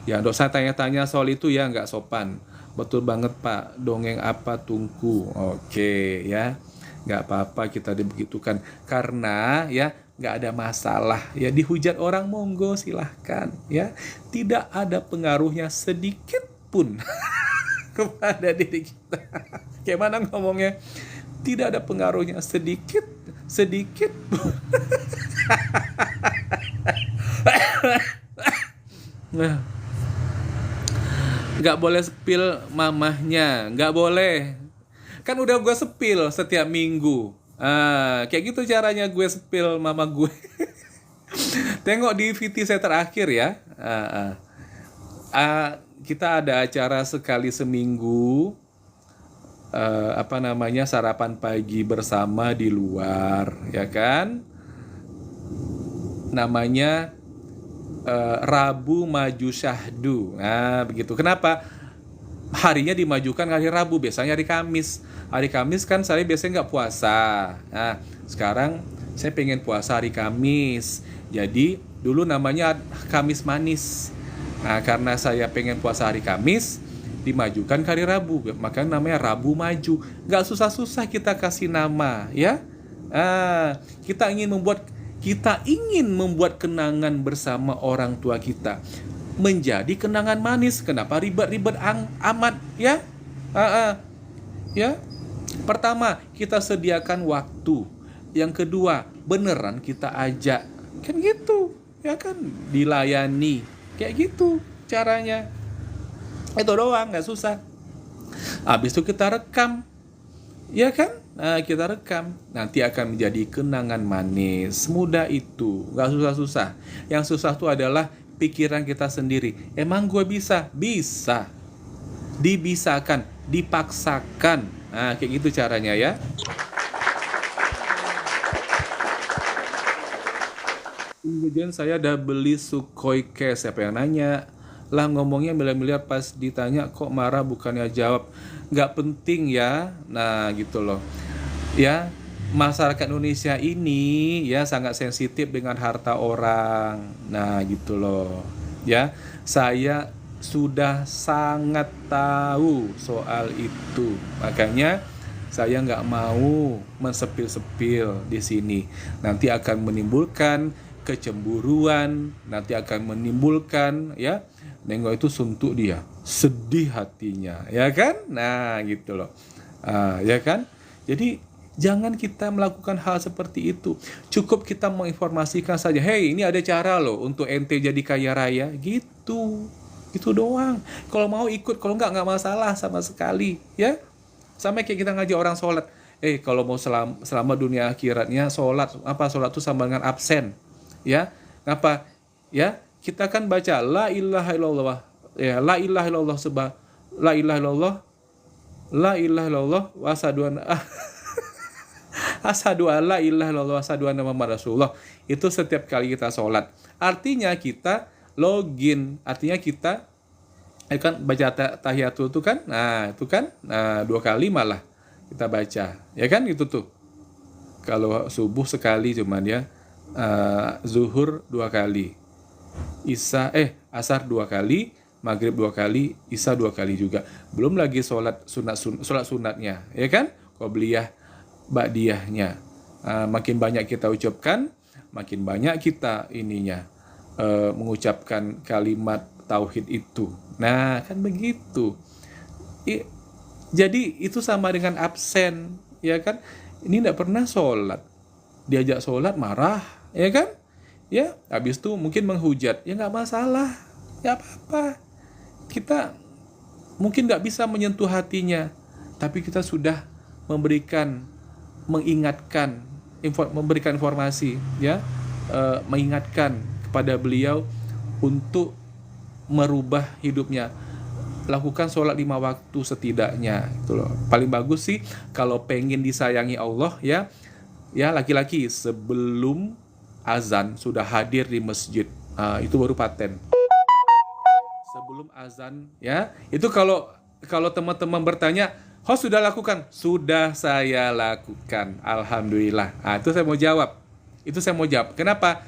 Ya, dok, saya tanya-tanya soal itu ya nggak sopan. Betul banget, Pak. Dongeng apa tungku? Oke ya, nggak apa-apa kita dibegitukan. Karena ya nggak ada masalah. Ya, dihujat orang monggo silahkan. Ya, tidak ada pengaruhnya sedikit pun kepada diri kita. Kayak mana ngomongnya? Tidak ada pengaruhnya sedikit pun. Nah, nggak boleh spill mamahnya, nggak boleh. Kan udah gue spill setiap minggu. Kayak gitu caranya gue spill mama gue. Tengok di VT saya terakhir ya. Kita ada acara sekali seminggu. Sarapan pagi bersama di luar, ya kan? Namanya Rabu Maju Syahdu. Nah, begitu. Kenapa? Harinya dimajukan hari Rabu, biasanya hari Kamis. Hari Kamis kan saya biasanya nggak puasa. Nah, sekarang saya pengen puasa hari Kamis. Jadi, dulu namanya Kamis Manis. Nah, karena saya pengen puasa hari Kamis, dimajukan ke hari Rabu. Makanya namanya Rabu Maju. Nggak susah-susah kita kasih nama, ya. Kita ingin membuat kenangan bersama orang tua kita menjadi kenangan manis. Kenapa ribet-ribet amat ya? Ya. Pertama, kita sediakan waktu. Yang kedua, beneran kita ajak. Kan gitu, ya kan? Dilayani. Kayak gitu caranya. Itu doang, nggak susah. Habis itu kita rekam. Ya kan? Nah, kita rekam. Nanti akan menjadi kenangan manis. Mudah itu. Gak susah-susah. Yang susah itu adalah pikiran kita sendiri. Emang gue bisa? Bisa. Dibisakan. Dipaksakan. Nah, kayak gitu caranya ya. Kemudian saya udah beli Sukhoi Cash. Siapa yang nanya? Lah ngomongnya miliar-miliar, pas ditanya kok marah bukannya jawab. Nggak penting ya. Nah gitu loh ya, masyarakat Indonesia ini ya sangat sensitif dengan harta orang. Nah gitu loh ya, saya sudah sangat tahu soal itu, makanya saya nggak mau mensepil-sepil di sini. Nanti akan menimbulkan kecemburuan, nanti akan menimbulkan ya, nengok itu suntuk dia, sedih hatinya, ya kan? Nah gitu loh, ya kan? Jadi jangan kita melakukan hal seperti itu. Cukup kita menginformasikan saja, hey ini ada cara loh untuk ente jadi kaya raya, gitu. Itu doang. Kalau mau ikut, kalau nggak masalah sama sekali, ya. Sama kayak kita ngaji orang sholat. Kalau mau selamat dunia akhiratnya, sholat itu sama dengan absen. Ya, ngapa? Ya, kita kan baca la ilaha illallah. Ya, la ilaha illallah la ilaha illallah, la ilaha illallah wa asyhadu anna asyhadu alla ilaha illallah wa asyhadu anna muhammadar rasulullah. Itu setiap kali kita sholat. Artinya kita login, artinya kita kan baca tahiyatul itu kan, itu kan 2 kali malah kita baca, ya kan itu tuh. Kalau subuh sekali cuman ya, zuhur 2 kali, asar 2 kali, maghrib 2 kali, isya 2 kali juga. Belum lagi sholat sunatnya, ya kan, qobliyah, ba'diyahnya. Makin banyak kita ucapkan, makin banyak kita mengucapkan kalimat tauhid itu. Nah, kan begitu. Jadi itu sama dengan absen, ya kan? Ini tidak pernah sholat, diajak sholat marah, ya kan? Ya, habis itu mungkin menghujat, ya nggak masalah, ya apa-apa. Kita mungkin nggak bisa menyentuh hatinya, tapi kita sudah mengingatkan, memberikan informasi, ya, mengingatkan kepada beliau untuk merubah hidupnya. Lakukan sholat 5 waktu setidaknya, gitu loh. Paling bagus sih kalau pengen disayangi Allah, ya laki-laki sebelum azan sudah hadir di masjid. Itu baru paten. Sebelum azan, ya. Itu kalau teman-teman bertanya, host sudah lakukan? Sudah saya lakukan, alhamdulillah. Itu saya mau jawab. Kenapa?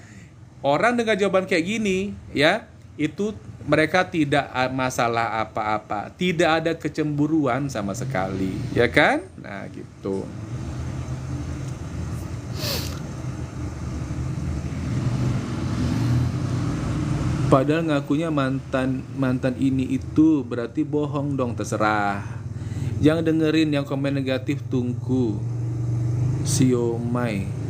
Orang dengan jawaban kayak gini, ya, itu mereka tidak masalah apa-apa, tidak ada kecemburuan sama sekali, ya kan? Nah, gitu. Padahal ngakunya mantan ini itu, berarti bohong dong, terserah. Jangan dengerin yang komen negatif, tunggu. Siomay.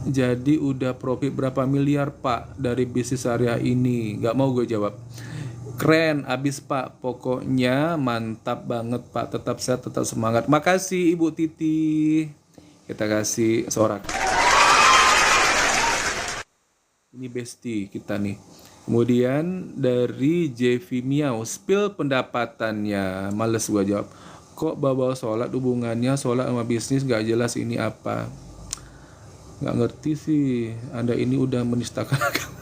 Jadi udah profit berapa miliar pak dari bisnis syariah ini? Gak mau gue jawab. Keren abis pak, pokoknya mantap banget pak. Tetap sehat, tetap semangat. Makasih Ibu Titi. Kita kasih sorak. Ini bestie kita nih. Kemudian dari JV Miao, spill pendapatannya. Males gue jawab. Kok bawa sholat, hubungannya sholat sama bisnis gak jelas, ini apa? Nggak ngerti sih, Anda ini udah menistakan agama.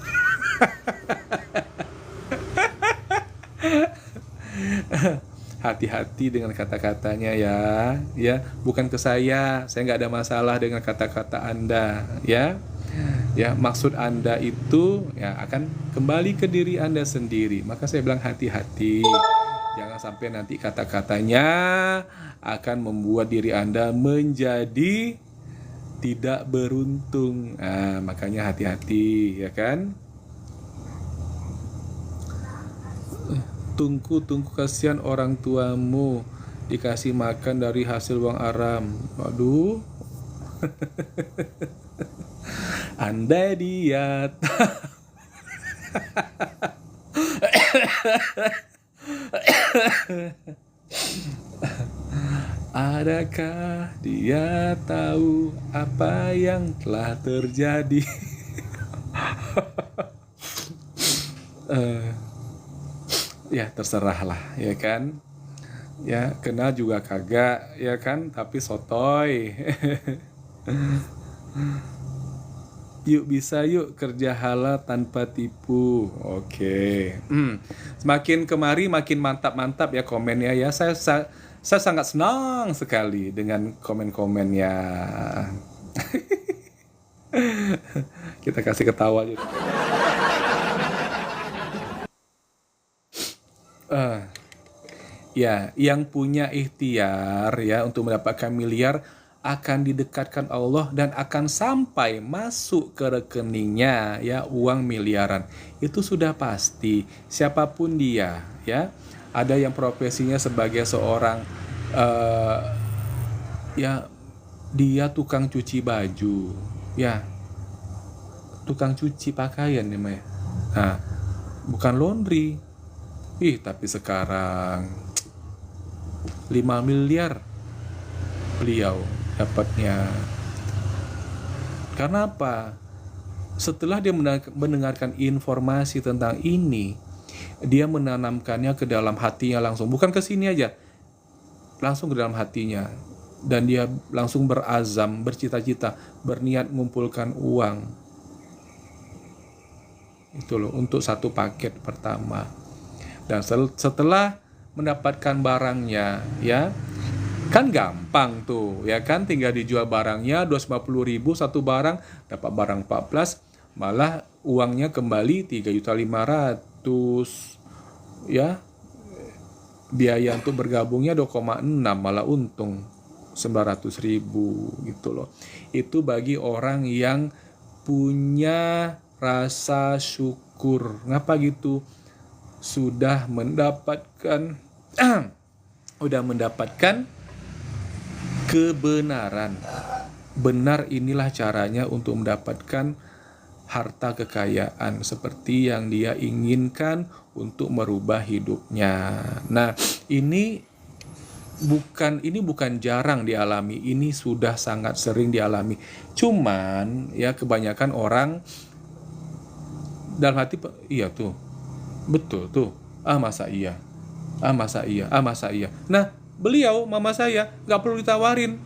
Hati-hati dengan kata-katanya ya, bukan ke saya nggak ada masalah dengan kata-kata Anda, ya, maksud Anda itu ya akan kembali ke diri Anda sendiri. Maka saya bilang hati-hati, jangan sampai nanti kata-katanya akan membuat diri Anda menjadi tidak beruntung. Makanya hati-hati, ya kan? Tunggu kasihan orang tuamu dikasih makan dari hasil uang haram. Waduh. Andai dia adakah dia tahu apa yang telah terjadi? Ya terserahlah, ya kan? Ya kenal juga kagak, ya kan? Tapi sotoy. Yuk kerja halal tanpa tipu. Oke. Semakin kemari makin mantap ya komennya ya. Saya sangat senang sekali dengan komen-komennya. Kita kasih ketawa aja. Ya, yang punya ikhtiar ya untuk mendapatkan miliar akan didekatkan Allah dan akan sampai masuk ke rekeningnya ya uang miliaran. Itu sudah pasti, siapapun dia ya. Ada yang profesinya sebagai seorang ya dia tukang cuci baju, ya tukang cuci pakaian namanya. Nah, bukan laundry, Tapi sekarang 5 miliar beliau dapatnya. Karena apa? Setelah dia mendengarkan informasi tentang ini, dia menanamkannya ke dalam hatinya langsung. Bukan ke sini aja, langsung ke dalam hatinya. Dan dia langsung berazam, bercita-cita, berniat mengumpulkan uang. Itu loh, untuk satu paket pertama. Dan setelah mendapatkan barangnya, ya kan gampang tuh, ya kan, tinggal dijual barangnya 250.000 satu barang, dapat barang 14, malah uangnya kembali 3.500.000, ya. Biaya untuk bergabungnya 2,6, malah untung 900.000 gitu loh. Itu bagi orang yang punya rasa syukur. Ngapa gitu? Sudah mendapatkan kebenaran. Benar, inilah caranya untuk mendapatkan harta kekayaan seperti yang dia inginkan untuk merubah hidupnya. Nah, ini bukan jarang dialami, ini sudah sangat sering dialami. Cuman ya kebanyakan orang dalam hati, iya tuh, betul tuh, masa iya. Nah, beliau, mama saya, gak perlu ditawarin,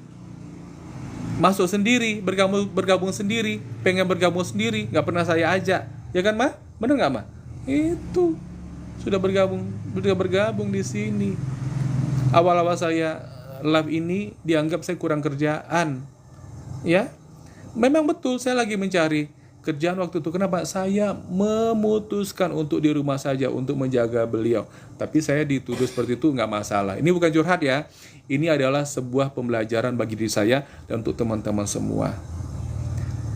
masuk sendiri, bergabung sendiri, pengen bergabung sendiri, gak pernah saya ajak, ya kan Ma? Bener gak Ma? Itu sudah bergabung di sini. Awal-awal saya live ini dianggap saya kurang kerjaan, ya. Memang betul saya lagi mencari kerjaan waktu itu. Kenapa? Saya memutuskan untuk di rumah saja untuk menjaga beliau. Tapi saya dituduh seperti itu, nggak masalah. Ini bukan curhat ya. Ini adalah sebuah pembelajaran bagi diri saya dan untuk teman-teman semua.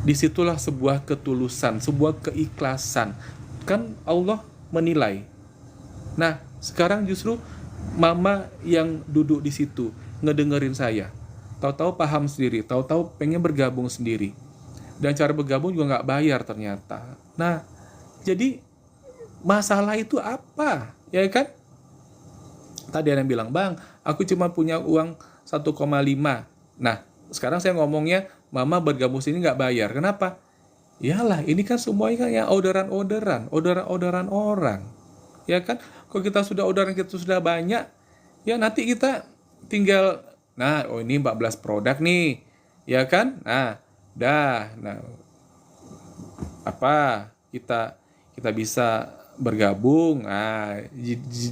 Disitulah sebuah ketulusan, sebuah keikhlasan. Kan Allah menilai. Nah, sekarang justru mama yang duduk di situ ngedengerin saya, tahu-tahu paham sendiri, tahu-tahu pengen bergabung sendiri, dan cara bergabung juga nggak bayar ternyata. Nah, jadi masalah itu apa, ya kan? Tadi ada yang bilang, Bang, aku cuma punya uang 1,5. Nah, sekarang saya ngomongnya mama bergabung sini nggak bayar. Kenapa? Yalah, ini kan semuanya kan orderan orang. Ya kan, kalau kita sudah orderan, kita sudah banyak, ya nanti kita tinggal, ini 14 produk nih, ya kan, kita bisa bergabung,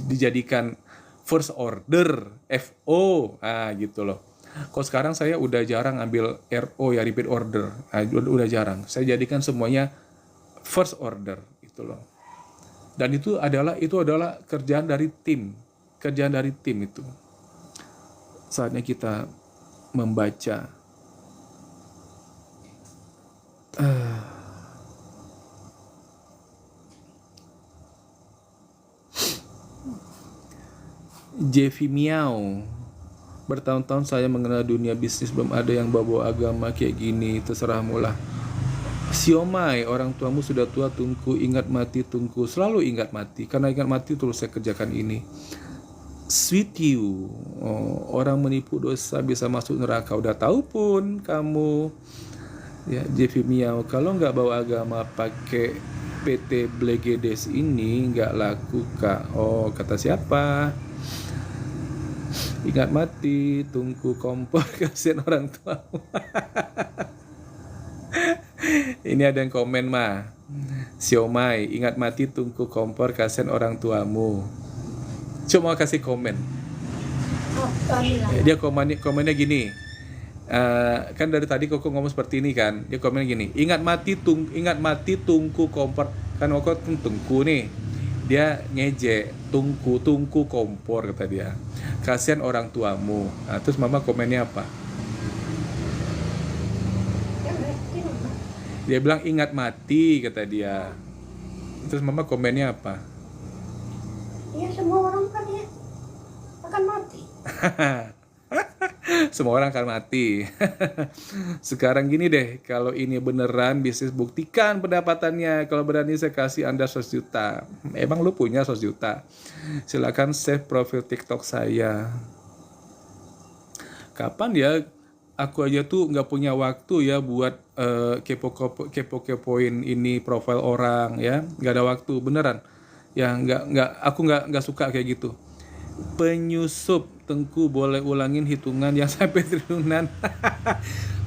dijadikan first order, FO, gitu loh. Kalau sekarang saya udah jarang ambil RO ya, repeat order, udah jarang, saya jadikan semuanya first order, gitu loh. Dan itu adalah kerjaan dari tim itu. Saatnya kita membaca Jeffy Miao. Bertahun-tahun saya mengenal dunia bisnis, belum ada yang bawa agama kayak gini. Terserah mulah. Siomay, orang tuamu sudah tua, Tungku, ingat mati Tungku. Selalu ingat mati, karena ingat mati terus saya kerjakan ini. Sweet you, orang menipu dosa bisa masuk neraka. Udah tahu pun kamu. Ya, Jeffy Miao, kalau nggak bawa agama pakai PT Blegedes ini nggak laku kak. Oh, kata siapa? Ingat mati, Tungku kompor, kasihan orang tuamu. Ini ada yang komen mah, Siomay, ingat mati Tungku kompor, kasihan orang tuamu. Cuma kasih komen. Dia komennya gini, kan dari tadi Koko ngomong seperti ini kan, dia komennya gini, ingat mati Tungku kompor, kan Koko Tungku nih, dia ngejek Tungku kompor kata dia, kasihan orang tuamu. Terus mama komennya apa? Dia bilang ingat mati kata dia. Terus mama komennya apa? Iya, semua orang kan ya akan mati. Semua orang akan mati. Sekarang gini deh, kalau ini beneran bisnis, buktikan pendapatannya. Kalau berani saya kasih Anda 100 juta. Emang lu punya 100 juta? Silakan save profil TikTok saya. Kapan ya aku aja tuh nggak punya waktu ya buat kepo-kepoin ini profil orang ya, nggak ada waktu beneran. Ya aku nggak suka kayak gitu. Penyusup Tengku boleh ulangin hitungan yang sampai triliunan.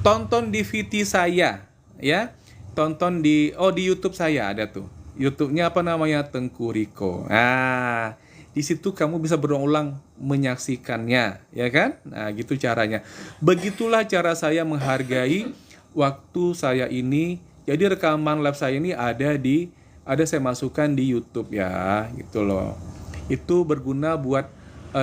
Tonton di VT saya ya. Tonton di YouTube saya ada tuh. YouTube-nya apa namanya? Tengku Riko. Nah, di situ kamu bisa berulang menyaksikannya, ya kan? Nah, gitu caranya. Begitulah cara saya menghargai waktu saya ini. Jadi rekaman live saya ini ada saya masukkan di YouTube ya, gitu loh. Itu berguna buat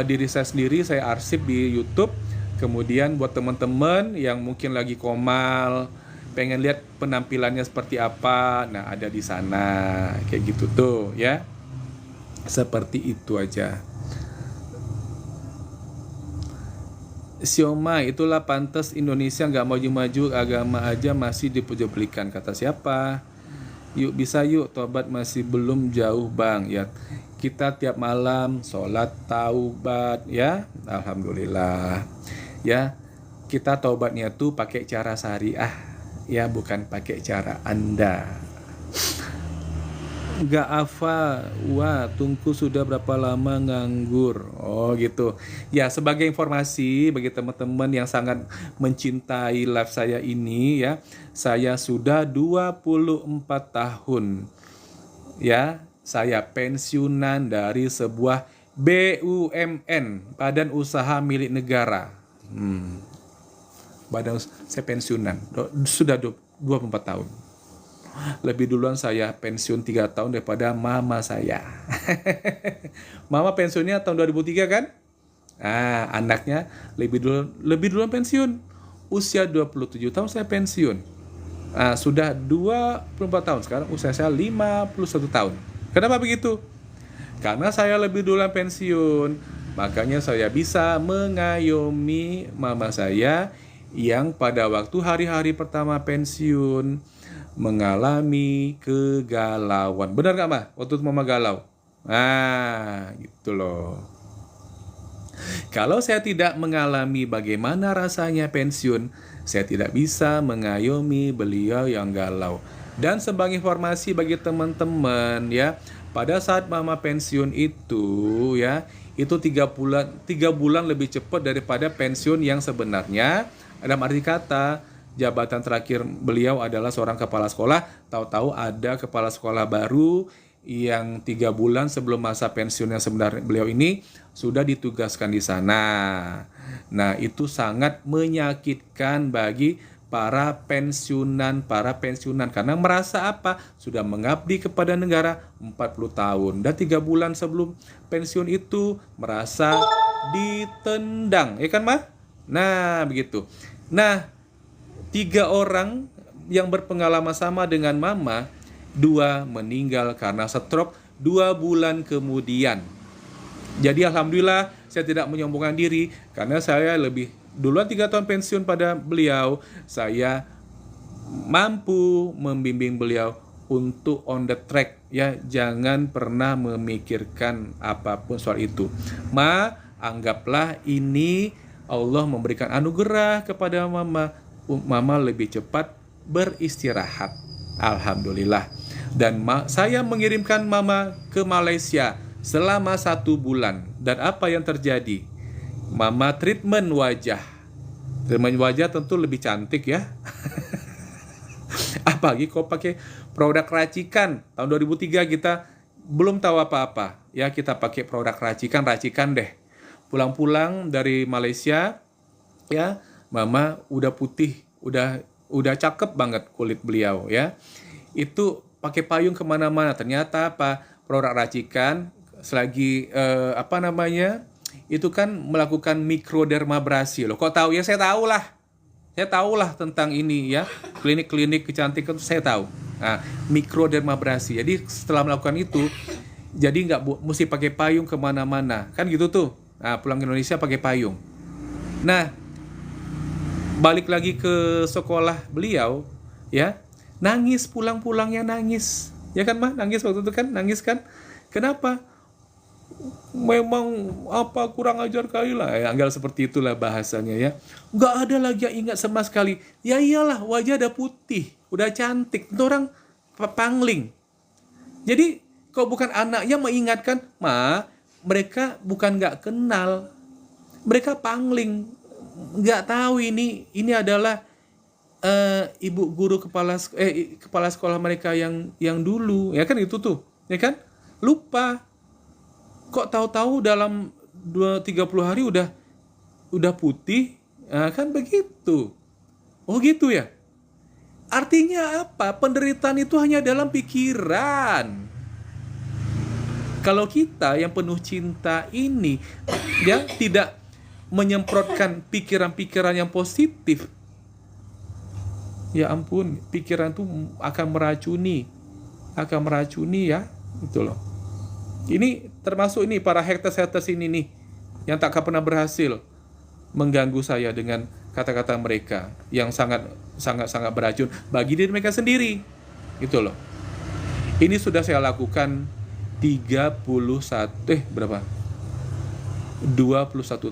diri saya sendiri, saya arsip di YouTube. Kemudian buat teman-teman yang mungkin lagi komal, pengen lihat penampilannya seperti apa, nah ada di sana, kayak gitu tuh ya. Seperti itu aja. Siomay, itulah pantas Indonesia nggak maju-maju, agama aja masih diperjualbelikan, kata siapa? Yuk bisa yuk, tobat masih belum jauh bang ya. Kita tiap malam sholat taubat ya, alhamdulillah ya. Kita taubatnya tuh pakai cara syariah ya, bukan pakai cara Anda. Nggak apa, wah Tungku sudah berapa lama nganggur. Oh gitu ya, sebagai informasi bagi teman-teman yang sangat mencintai live saya ini ya, saya sudah 24 tahun ya, saya pensiunan dari sebuah BUMN, Badan Usaha Milik Negara. Saya pensiunan sudah 24 tahun. Lebih duluan saya pensiun 3 tahun daripada mama saya. Mama pensiunnya tahun 2003 kan? Nah, anaknya lebih duluan pensiun. Usia 27 tahun saya pensiun. Nah, sudah 24 tahun. Sekarang usia saya 51 tahun. Kenapa begitu? Karena saya lebih duluan pensiun. Makanya saya bisa mengayomi mama saya yang pada waktu hari-hari pertama pensiun mengalami kegalauan. Benar gak mah? Waktu itu mama galau. Nah, gitu loh. Kalau saya tidak mengalami bagaimana rasanya pensiun, saya tidak bisa mengayomi beliau yang galau. Dan sebagai informasi bagi teman-teman ya, pada saat mama pensiun itu ya, itu 3 bulan lebih cepat daripada pensiun yang sebenarnya. Dalam arti kata, jabatan terakhir beliau adalah seorang kepala sekolah. Tahu-tahu ada kepala sekolah baru yang 3 bulan sebelum masa pensiun yang sebenarnya beliau ini sudah ditugaskan di sana. Nah, itu sangat menyakitkan bagi para pensiunan karena merasa apa? Sudah mengabdi kepada negara 40 tahun dan 3 bulan sebelum pensiun itu merasa ditendang, ya kan, Mah? Nah, begitu. Nah, 3 orang yang berpengalaman sama dengan mama, 2 meninggal karena stroke 2 bulan kemudian. Jadi alhamdulillah saya tidak menyombongkan diri karena saya lebih duluan 3 tahun pensiun pada beliau. Saya mampu membimbing beliau untuk on the track ya, jangan pernah memikirkan apapun soal itu. Anggaplah ini Allah memberikan anugerah kepada mama lebih cepat beristirahat. Alhamdulillah. Dan saya mengirimkan mama ke Malaysia selama 1 bulan. Dan apa yang terjadi? Mama treatment wajah. Treatment wajah tentu lebih cantik ya. Apalagi kau pakai produk racikan. Tahun 2003 kita belum tahu apa-apa. Ya, kita pakai produk racikan deh. Pulang-pulang dari Malaysia ya, mama udah putih, udah cakep banget kulit beliau ya. Itu pakai payung kemana-mana. Ternyata apa? Produk racikan selagi itu kan melakukan mikrodermabrasi loh. Kok tahu ya? Saya tahu lah tentang ini ya. Klinik-klinik kecantikan itu saya tahu. Nah, mikrodermabrasi. Jadi setelah melakukan itu, jadi nggak mesti pakai payung kemana-mana. Kan gitu tuh. Nah, pulang ke Indonesia pakai payung. Nah, balik lagi ke sekolah beliau, ya, nangis, pulang-pulangnya nangis, ya kan mah, nangis waktu itu kan, nangis kan, kenapa? Memang apa, kurang ajar kali lah, ya enggak, seperti itulah bahasanya ya. Nggak ada lagi yang ingat sama sekali. Ya iyalah, wajah udah putih, udah cantik, itu orang pangling. Jadi kalau bukan anaknya mengingatkan, mereka bukan nggak kenal, mereka pangling, nggak tahu ini adalah ibu guru kepala sekolah mereka yang dulu, ya kan, itu tuh, ya kan, lupa. Kok tahu-tahu dalam 30 hari udah putih, kan begitu. Oh gitu ya. Artinya apa? Penderitaan itu hanya dalam pikiran. Kalau kita yang penuh cinta ini, ya, tidak menyemprotkan pikiran-pikiran yang positif, ya ampun, pikiran itu akan meracuni ya, gitu loh. Ini termasuk ini para haters ini nih, yang tak akan pernah berhasil mengganggu saya dengan kata-kata mereka yang sangat beracun bagi diri mereka sendiri, gitu loh. Ini sudah saya lakukan 21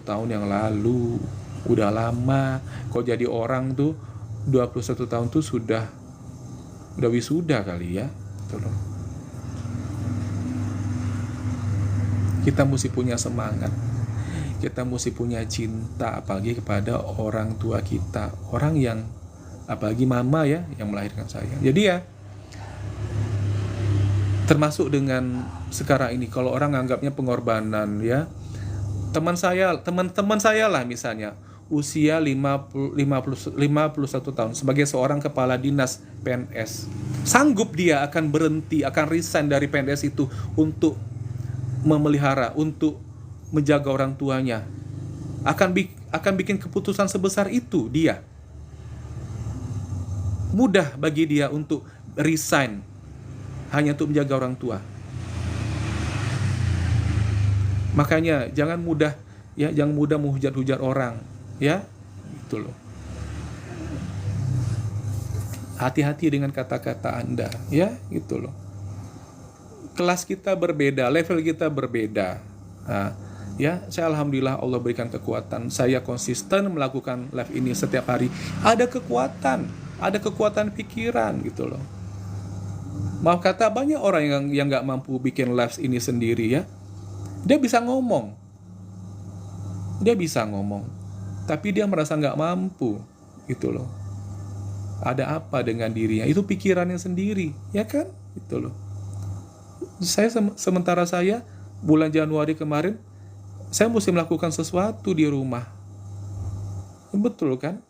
tahun yang lalu. Udah lama. Kok jadi orang tuh 21 tahun tuh sudah wisuda kali ya, gitu loh. Kita mesti punya semangat, kita mesti punya cinta, apalagi kepada orang tua kita, orang yang, apalagi mama ya, yang melahirkan saya. Jadi ya, termasuk dengan sekarang ini, kalau orang anggapnya pengorbanan ya, teman-teman saya lah misalnya, usia 51 tahun, sebagai seorang kepala dinas PNS, sanggup dia akan berhenti, akan resign dari PNS itu untuk memelihara, untuk menjaga orang tuanya, akan bikin keputusan sebesar itu. Dia mudah bagi dia untuk resign hanya untuk menjaga orang tua. Makanya jangan mudah menghujat-hujat orang, ya, gitu loh. Hati-hati dengan kata-kata Anda, ya, gitu loh. Kelas kita berbeda, level kita berbeda. Ya, saya alhamdulillah Allah berikan kekuatan. Saya konsisten melakukan live ini setiap hari. Ada kekuatan pikiran, gitu loh. Maaf kata, banyak orang yang nggak mampu bikin live ini sendiri ya. Dia bisa ngomong, tapi dia merasa nggak mampu, gitu loh. Ada apa dengan dirinya? Itu pikirannya sendiri, ya kan? Gitu loh. Sementara saya bulan Januari kemarin, saya mesti melakukan sesuatu di rumah. Betul kan?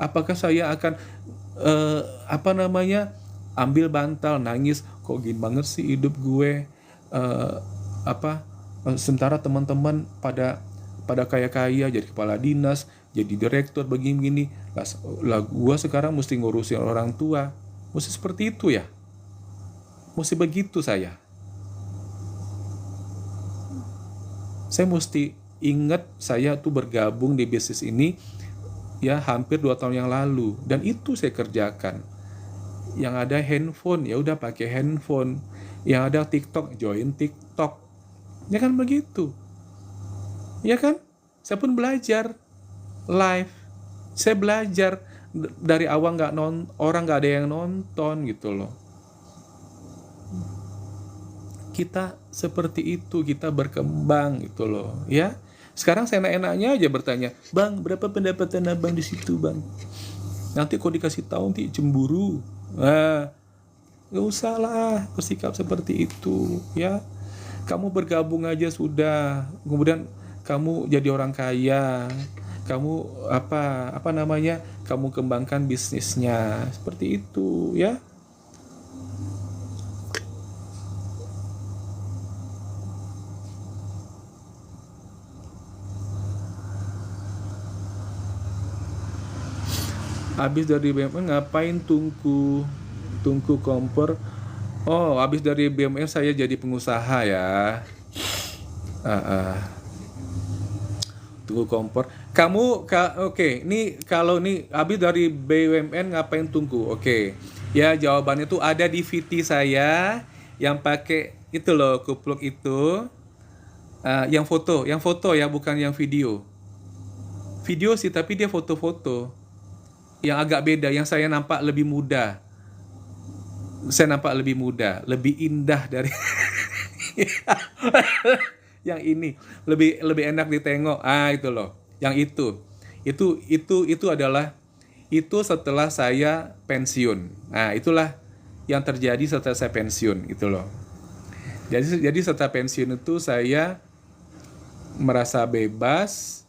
Apakah saya akan ambil bantal, nangis, kok gini banget sih hidup gue, sementara teman-teman pada kaya-kaya, jadi kepala dinas, jadi direktur, begini-gini, lah gue sekarang mesti ngurusin orang tua. Mesti seperti itu ya? Mesti begitu saya mesti ingat, saya tuh bergabung di bisnis ini ya hampir 2 tahun yang lalu, dan itu saya kerjakan. Yang ada handphone, ya udah pakai handphone. Yang ada TikTok, join TikTok. Ya kan begitu. Ya kan? Saya pun belajar live. Saya belajar dari awal orang nggak ada yang nonton, gitu loh. Kita seperti itu, kita berkembang, gitu loh, ya. Sekarang saya enak-enaknya aja bertanya, "Bang, berapa pendapatan abang di situ, Bang?" Nanti kok dikasih tahu nanti cemburu. Gak usah lah bersikap seperti itu, ya. Kamu bergabung aja sudah. Kemudian kamu jadi orang kaya. Kamu kamu kembangkan bisnisnya. Seperti itu, ya. Habis dari BUMN ngapain tungku kompor? Oh, habis dari BUMN saya jadi pengusaha ya. Tunggu kompor. Oke, ini kalau nih habis dari BUMN ngapain tunggu? Oke. Ya, jawabannya tuh ada di VT saya yang pakai itu loh, kupluk itu. Yang foto ya, bukan yang video. Video sih, tapi dia foto-foto. Yang agak beda, yang saya nampak lebih muda. Saya nampak lebih muda, lebih indah dari yang ini, lebih enak ditengok. Itu loh. Yang itu adalah itu setelah saya pensiun. Itulah yang terjadi setelah saya pensiun itu loh. Jadi setelah pensiun itu saya merasa bebas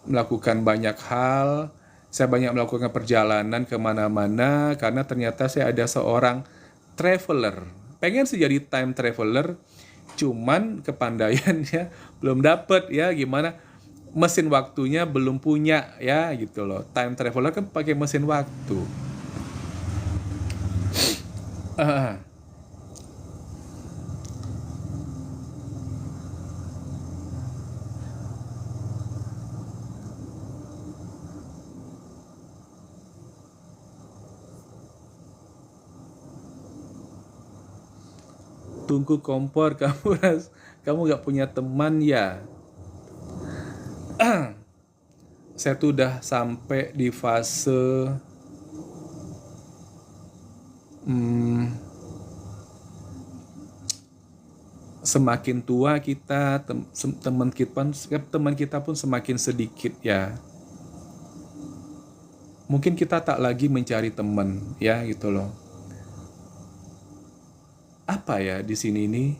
melakukan banyak hal. Saya banyak melakukan perjalanan kemana-mana karena ternyata saya ada seorang traveler. Pengen sih jadi time traveler, cuman kepandaiannya belum dapet ya. Gimana, mesin waktunya belum punya ya gitu loh. Time traveler kan pakai mesin waktu. Tunggu kompor, kamu gak punya teman ya? Saya tuh udah sampai di fase semakin tua kita, teman kita pun semakin sedikit ya. Mungkin kita tak lagi mencari teman ya gitu loh. Apa ya di sini ini?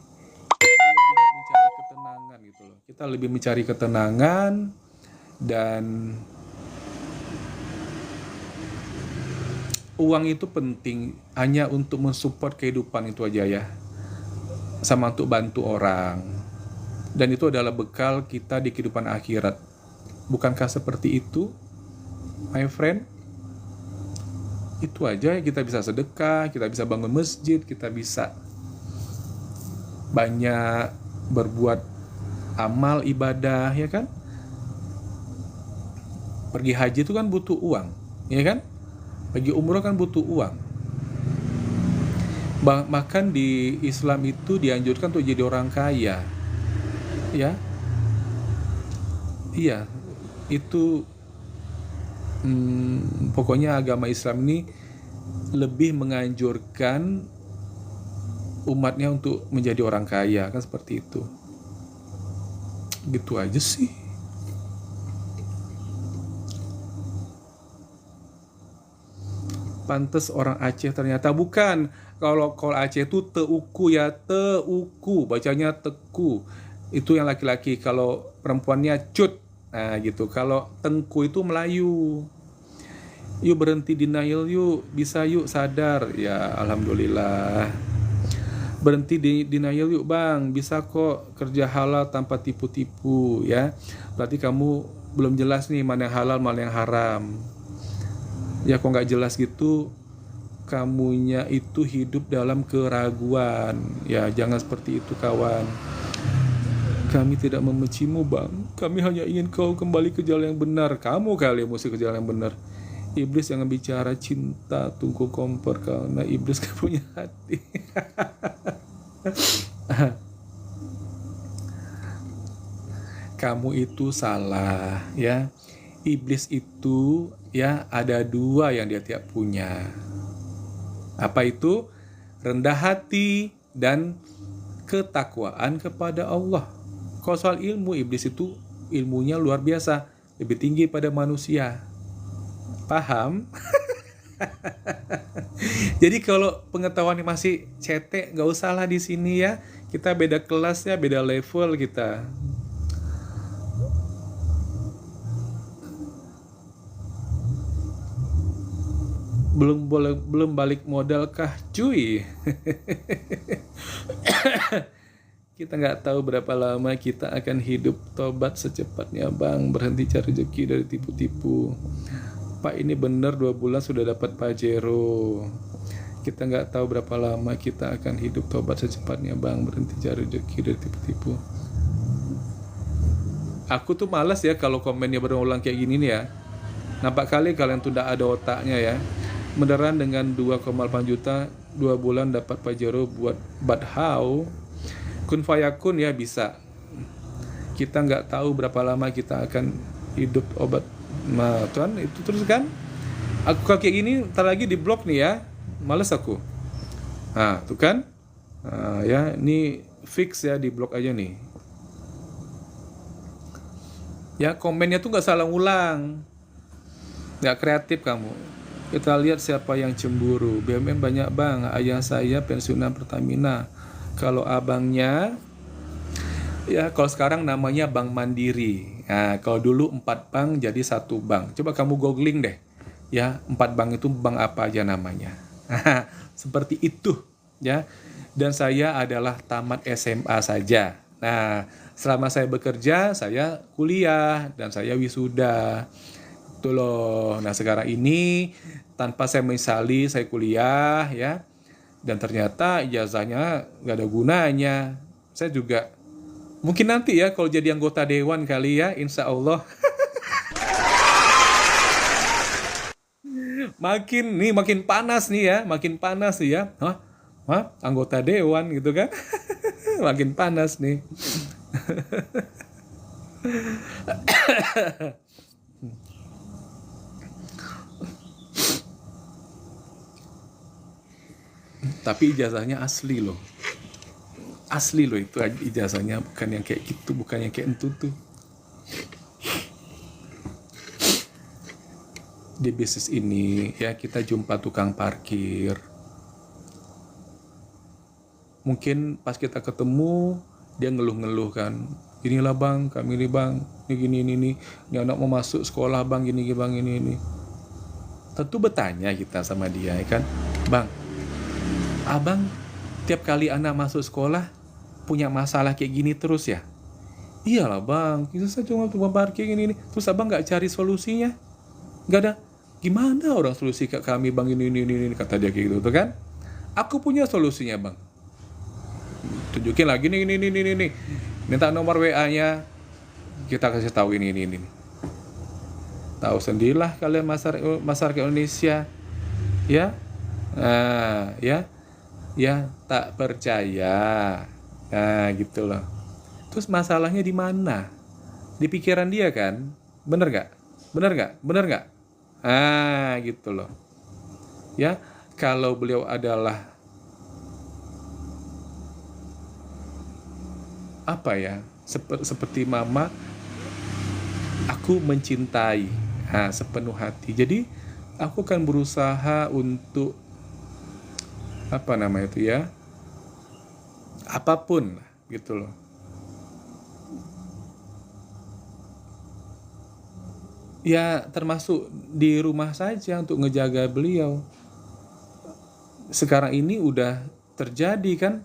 Kita lebih mencari ketenangan gitu loh. Kita lebih mencari ketenangan dan uang itu penting hanya untuk mensupport kehidupan itu aja ya. Sama untuk bantu orang. Dan itu adalah bekal kita di kehidupan akhirat. Bukankah seperti itu, my friend? Itu aja, kita bisa sedekah, kita bisa bangun masjid, kita bisa banyak berbuat amal ibadah, ya kan? Pergi haji itu kan butuh uang, ya kan? Pergi umroh kan butuh uang. Bahkan di Islam itu dianjurkan untuk jadi orang kaya, ya? Iya, itu pokoknya agama Islam ini lebih menganjurkan umatnya untuk menjadi orang kaya, kan seperti itu. Gitu aja sih. Pantes orang Aceh ternyata bukan. Kalau Aceh itu teuku ya, teuku, bacanya teku. Itu yang laki-laki. Kalau perempuannya cut. Nah gitu. Kalau tengku itu Melayu. Yuk berhenti denial yuk, bisa yuk sadar. Ya alhamdulillah. Berhenti denial yuk bang, bisa kok kerja halal tanpa tipu-tipu ya. Berarti kamu belum jelas nih mana yang halal mana yang haram. Ya kok nggak jelas gitu, kamunya itu hidup dalam keraguan. Ya jangan seperti itu kawan. Kami tidak membencimu bang, kami hanya ingin kau kembali ke jalan yang benar. Kamu kali yang mesti ke jalan yang benar. Iblis jangan bicara cinta, tunggu kompor karena iblis gak punya hati. Kamu itu salah ya. Iblis itu ya ada dua yang dia tiap punya. Apa itu? Rendah hati dan ketakwaan kepada Allah. Kalau soal ilmu, iblis itu ilmunya luar biasa, lebih tinggi pada manusia. Paham? Jadi kalau pengetahuannya masih cetek, nggak usah lah di sini ya. Kita beda kelas ya, beda level kita. Belum balik modal kah, cuy? Kita nggak tahu berapa lama kita akan hidup. Tobat secepatnya bang, berhenti cari rezeki dari tipu-tipu. Pak ini bener 2 bulan sudah dapat Pajero. Kita nggak tahu berapa lama kita akan hidup. Tobat secepatnya bang, berhenti cari rezeki dari tipu-tipu. Aku tuh malas ya kalau komennya berulang kayak gini nih ya. Nampak kali kalian tuh tidak ada otaknya ya. Beneran dengan 2,8 juta 2 bulan dapat Pajero buat but how? Kun fayakun ya bisa. Kita nggak tahu berapa lama kita akan hidup obat. Nah, tuan itu terus kan. Aku kalau kayak gini ntar lagi di blok nih ya. Males aku. Nah, tuh kan. Nah, ya, ini fix ya di blok aja nih. Ya, komennya tuh nggak salah ulang. Nggak kreatif kamu. Kita lihat siapa yang cemburu. BUMN banyak bang. Ayah saya pensiunan Pertamina. Kalau abangnya, ya kalau sekarang namanya Bank Mandiri. Nah, kalau dulu 4 bank jadi 1 bank. Coba kamu googling deh. Ya, 4 bank itu bank apa aja namanya. Seperti itu. Ya. Dan saya adalah tamat SMA saja. Nah, selama saya bekerja, saya kuliah dan saya wisuda. Itu loh. Nah, sekarang ini tanpa saya menyesali saya kuliah ya. Dan ternyata ijazahnya nggak ada gunanya. Saya juga mungkin nanti ya kalau jadi anggota dewan kali ya, insya Allah. Makin panas nih ya, makin panas nih ya. Hah? Anggota dewan gitu kan? Makin panas nih. Tapi ijazahnya asli loh. Asli loh itu ijazahnya, bukan yang kayak gitu, bukan yang kayak entu tuh. Di bisnis ini ya kita jumpa tukang parkir. Mungkin pas kita ketemu dia ngeluh-ngeluh kan. Inilah bang, kami ini bang, ini gini ini anak mau masuk sekolah bang, gini bang ini. Tentu bertanya kita sama dia ya kan, bang, abang tiap kali anak masuk sekolah punya masalah kayak gini terus ya? Iyalah bang, kita cuma tukang parkir ini. Terus abang nggak cari solusinya? Nggak ada. Gimana orang solusi ke kami bang ini kata dia kayak gitu tuh kan? Aku punya solusinya bang. Tunjukin lagi nih. Minta nomor WA-nya. Kita kasih tahu ini. Tahu sendirilah kalian masyarakat Indonesia. Ya. Nah, ya tak percaya. Nah, gitu loh. Terus masalahnya di mana? Di pikiran dia kan? Bener nggak? Ah, gitu loh. Ya, kalau beliau adalah apa ya? Seperti mama, aku mencintai sepenuh hati. Jadi, aku akan berusaha untuk apa namanya itu ya? Apapun gitu loh. Ya termasuk di rumah saja untuk ngejaga beliau. Sekarang ini udah terjadi kan,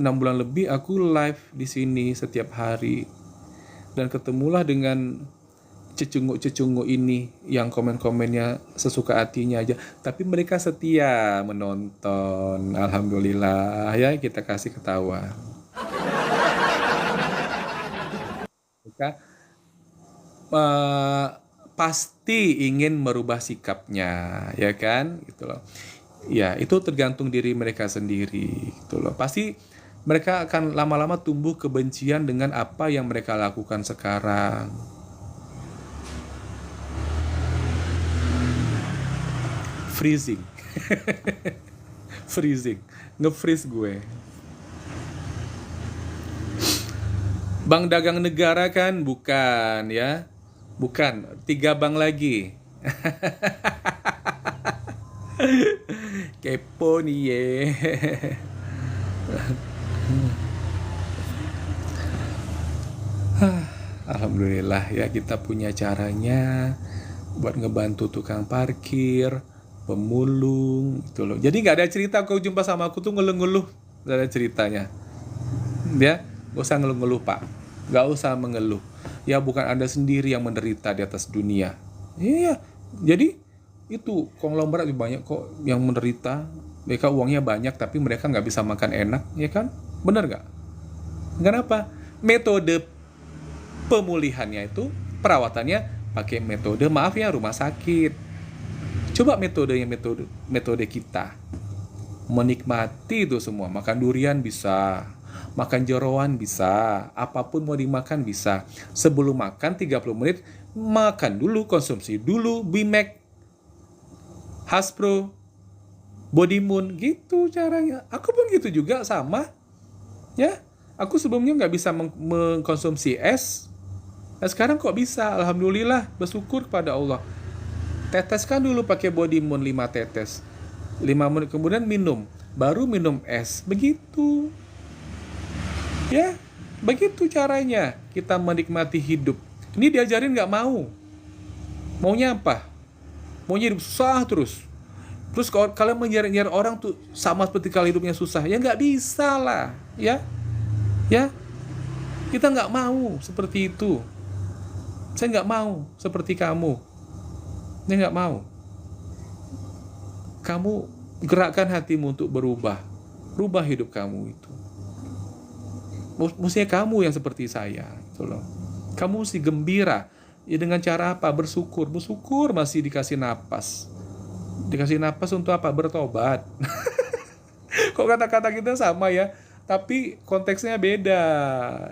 6 bulan lebih aku live di sini setiap hari. Dan ketemulah dengan cecunguk ini yang komen-komennya sesuka hatinya aja. Tapi mereka setia menonton. Alhamdulillah ya, kita kasih ketawa. Mereka pasti ingin merubah sikapnya, ya kan? Gitu loh. Ya, itu tergantung diri mereka sendiri, gitu loh. Pasti mereka akan lama-lama tumbuh kebencian dengan apa yang mereka lakukan sekarang. Freezing. Freezing. Nge-freeze gue. Bank dagang negara kan? Bukan ya. Bukan, 3 bank lagi. Kepo nih ye. Alhamdulillah ya, kita punya caranya buat ngebantu tukang parkir, pemulung gitu loh. Jadi nggak ada cerita kau jumpa sama aku tuh ngeluh-ngeluh, nggak ada ceritanya. Ya, gak usah ngeluh-ngeluh pak, nggak usah mengeluh. Ya bukan Anda sendiri yang menderita di atas dunia. Iya, jadi itu konglomerat banyak kok yang menderita. Mereka uangnya banyak tapi mereka nggak bisa makan enak, ya kan? Bener nggak? Kenapa? Metode pemulihannya itu perawatannya pakai metode, maaf ya, rumah sakit. Coba metode kita menikmati itu semua. Makan durian bisa, makan jeroan bisa, apapun mau dimakan bisa. Sebelum makan 30 menit makan dulu, konsumsi dulu Bimax, Haspro, Body Moon, gitu caranya. Aku pun gitu juga, sama ya. Aku sebelumnya nggak bisa mengkonsumsi es. Nah, sekarang kok bisa, alhamdulillah, bersyukur kepada Allah. Teteskan dulu pakai Body Moon 5 tetes, 5 menit kemudian minum, baru minum es, begitu ya. Begitu caranya kita menikmati hidup. Ini diajarin nggak mau. Maunya apa? Maunya hidup susah terus. Terus kalau kalian menyaring orang tuh sama seperti kalau hidupnya susah, ya nggak bisa lah, ya. Kita nggak mau seperti itu. Saya nggak mau seperti kamu. Saya nggak mau. Kamu gerakkan hatimu untuk berubah. Rubah hidup kamu itu. Mestinya kamu yang seperti saya, gitu loh. Kamu mesti gembira. Ya dengan cara apa? Bersyukur. Bersyukur masih dikasih napas. Dikasih napas untuk apa? Bertobat. Kok kata-kata kita sama ya? Tapi konteksnya beda,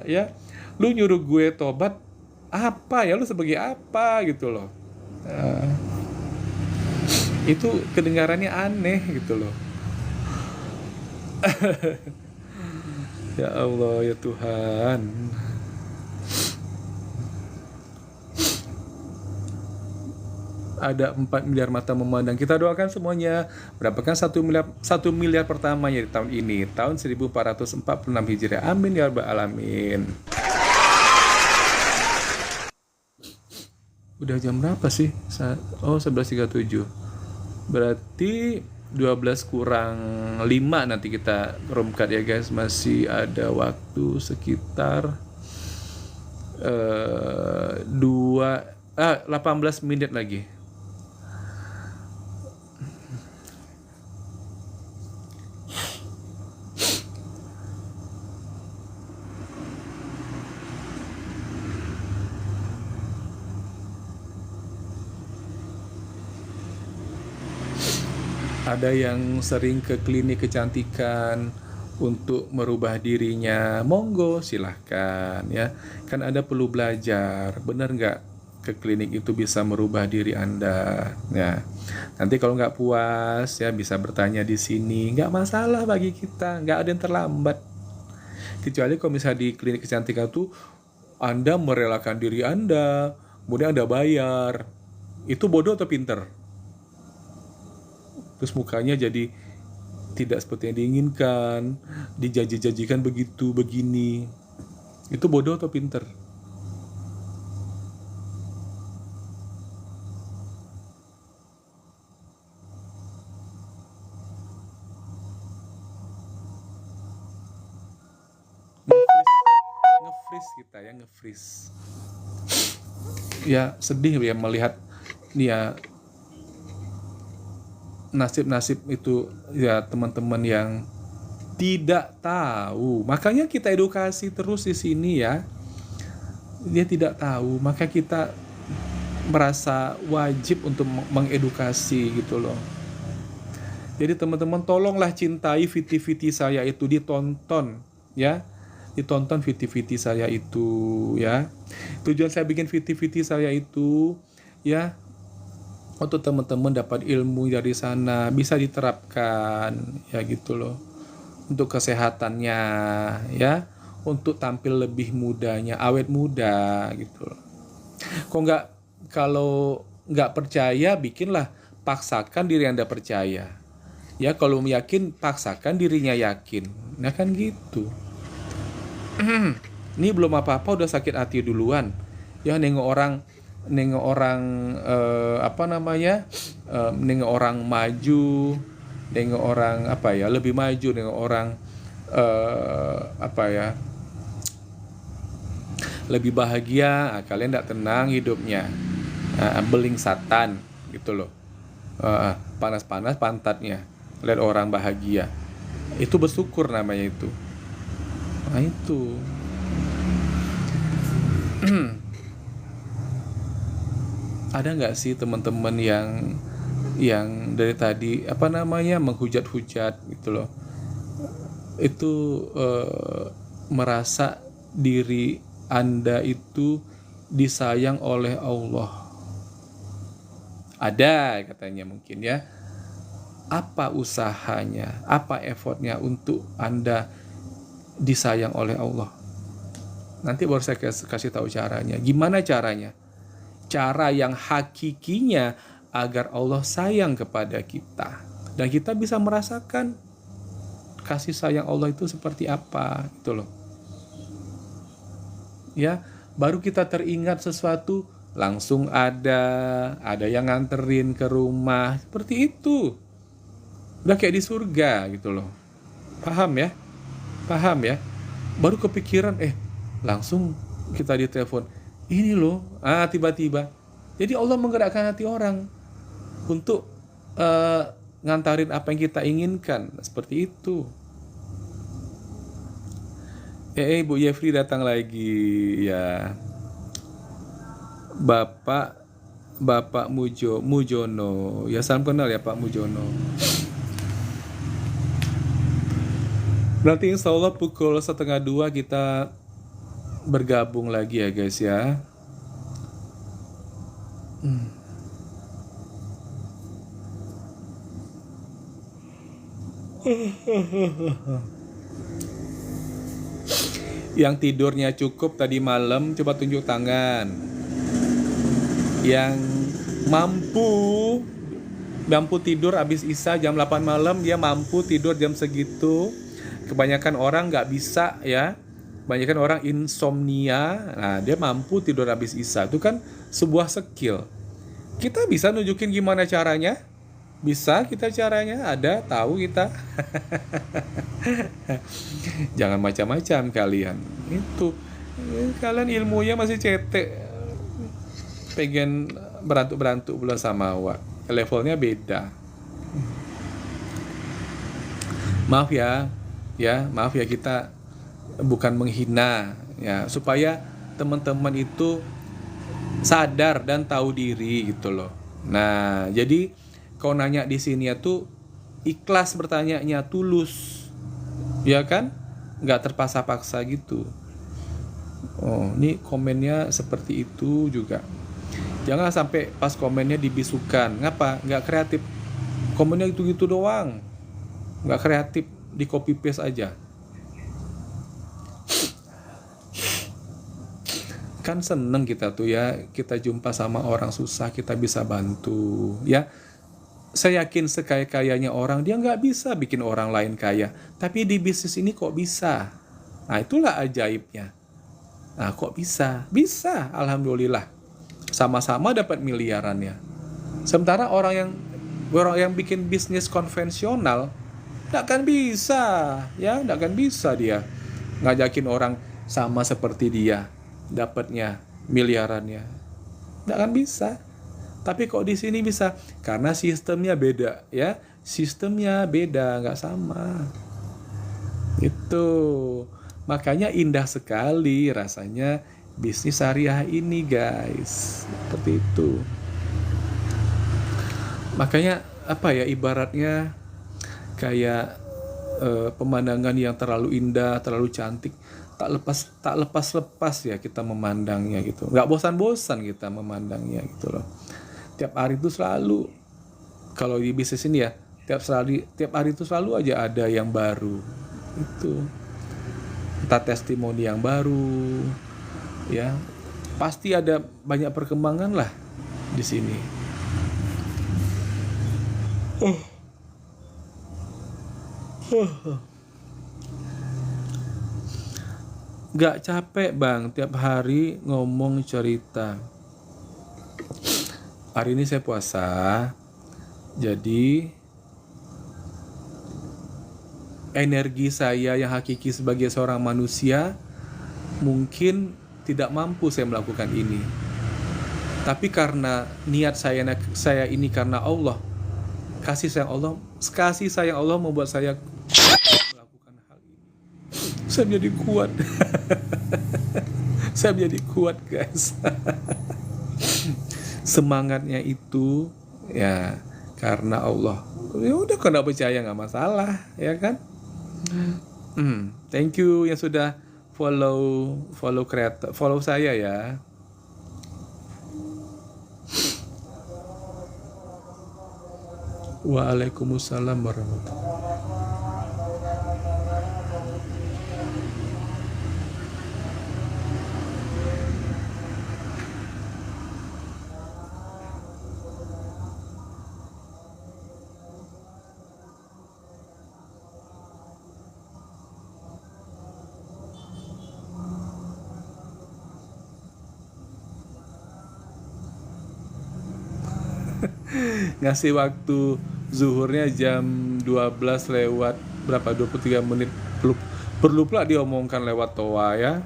ya. Lu nyuruh gue tobat, apa ya? Lu sebagai apa gitu loh. Itu kedengarannya aneh gitu loh. Ya Allah, ya Tuhan. Ada 4 miliar mata memandang. Kita doakan semuanya mendapatkan 1 miliar pertamanya di tahun ini, tahun 1446 Hijriah. Amin ya rabbal alamin. Udah jam berapa sih? 11.37. Berarti 12 kurang 5 nanti kita room cut ya guys. Masih ada waktu sekitar 18 menit lagi. Ada yang sering ke klinik kecantikan untuk merubah dirinya, monggo silahkan ya. Kan Anda perlu belajar, benar nggak ke klinik itu bisa merubah diri Anda ya. Nanti kalau nggak puas ya bisa bertanya di sini, nggak masalah bagi kita, nggak ada yang terlambat. Kecuali kalau misalnya di klinik kecantikan itu Anda merelakan diri Anda, kemudian Anda bayar, itu bodoh atau pinter? Terus mukanya jadi tidak seperti yang diinginkan, dijanji-janjikan begitu, begini. Itu bodoh atau pinter? Nge-freeze kita ya, nge-freeze. Ya sedih ya melihat nih ya, nasib-nasib itu ya teman-teman yang tidak tahu. Makanya kita edukasi terus di sini ya. Dia tidak tahu, maka kita merasa wajib untuk mengedukasi gitu loh. Jadi teman-teman tolonglah cintai viti-viti saya itu, ditonton ya. Ditonton viti-viti saya itu ya. Tujuan saya bikin viti-viti saya itu ya untuk teman-teman dapat ilmu dari sana, bisa diterapkan ya gitu loh. Untuk kesehatannya ya, untuk tampil lebih mudanya, awet muda gitu loh. Kalau nggak percaya, bikinlah, paksakan diri Anda percaya. Ya kalau yakin, paksakan dirinya yakin. Nah kan gitu. Ini belum apa-apa udah sakit hati duluan. Ya nengok orang nengok orang maju, nengok orang lebih maju, nengok orang lebih bahagia, kalian tidak tenang hidupnya, beling satan gitu loh. Panas-panas pantatnya lihat orang bahagia, itu bersyukur namanya itu. Nah itu Ada nggak sih teman-teman yang dari tadi menghujat-hujat gitu loh, itu merasa diri Anda itu disayang oleh Allah? Ada katanya mungkin ya. Apa usahanya, apa effortnya untuk Anda disayang oleh Allah? Nanti baru saya kasih tahu caranya. Gimana caranya? Cara yang hakikinya agar Allah sayang kepada kita dan kita bisa merasakan kasih sayang Allah itu seperti apa gitu loh. Ya, baru kita teringat sesuatu langsung ada yang nganterin ke rumah, seperti itu. Udah kayak di surga gitu loh. Paham ya? Baru kepikiran langsung kita ditelepon. Ini loh, tiba-tiba. Jadi Allah menggerakkan hati orang untuk ngantarin apa yang kita inginkan, seperti itu. Bu Yefri datang lagi ya. Bapak Mujono. Ya, salam kenal ya Pak Mujono. Nanti insya Allah pukul 1:30 kita bergabung lagi ya guys ya. Yang tidurnya cukup tadi malam coba tunjuk tangan. Yang mampu tidur habis Isya jam 8 malam, dia mampu tidur jam segitu. Kebanyakan orang nggak bisa ya. Kebanyakan orang insomnia. Nah, dia mampu tidur habis Isya. Itu kan sebuah skill. Kita bisa nunjukin gimana caranya? Bisa kita caranya, ada, tahu kita. Jangan macam-macam kalian. Itu kalian ilmunya masih cetek. Pengen berantuk-berantuk bulan samawa. Levelnya beda. Maaf ya, kita bukan menghina ya, supaya teman-teman itu sadar dan tahu diri gitu loh. Nah, jadi kau nanya di sini ya tuh ikhlas bertanyanya, tulus. Ya kan? Nggak terpaksa-paksa gitu. Oh, ini komennya seperti itu juga. Jangan sampai pas komennya dibisukan. Ngapa? Nggak kreatif. Komennya gitu-gitu doang. Nggak kreatif, di copy paste aja. Kan seneng kita tuh ya, kita jumpa sama orang susah, kita bisa bantu ya. Saya yakin sekaya-kayanya orang, dia nggak bisa bikin orang lain kaya, tapi di bisnis ini kok bisa. Nah, itulah ajaibnya. Nah, kok bisa? Bisa, alhamdulillah. Sama-sama dapat miliarannya. Sementara orang yang bikin bisnis konvensional nggak akan bisa, ya, nggak akan bisa dia ngajakin orang sama seperti dia dapatnya miliarannya, nggak akan bisa. Tapi kok di sini bisa, karena sistemnya beda, ya, sistemnya beda, nggak sama. Itu makanya indah sekali rasanya bisnis syariah ini, guys, seperti itu. Makanya ibaratnya kayak pemandangan yang terlalu indah, terlalu cantik, tak lepas ya kita memandangnya gitu. Nggak bosan-bosan kita memandangnya gitu loh. Tiap hari itu selalu, kalau di bisnis ini ya, tiap hari itu selalu aja ada yang baru. Itu entah testimoni yang baru, ya, pasti ada banyak perkembangan lah di sini. Gak capek bang, tiap hari ngomong cerita. Hari ini saya puasa, jadi energi saya yang hakiki sebagai seorang manusia mungkin tidak mampu saya melakukan ini. Tapi karena niat saya ini karena Allah, kasih sayang Allah membuat saya melakukan hal ini. Saya menjadi kuat. Saya menjadi kuat guys. Semangatnya itu ya karena Allah. Ya udah kalau nggak percaya nggak masalah, ya kan? Thank you yang sudah follow saya ya. Waalaikumsalam warahmatullahi. Ngasih waktu zuhurnya jam 12 lewat berapa, 23 menit. Perlu pula diomongkan lewat toa ya.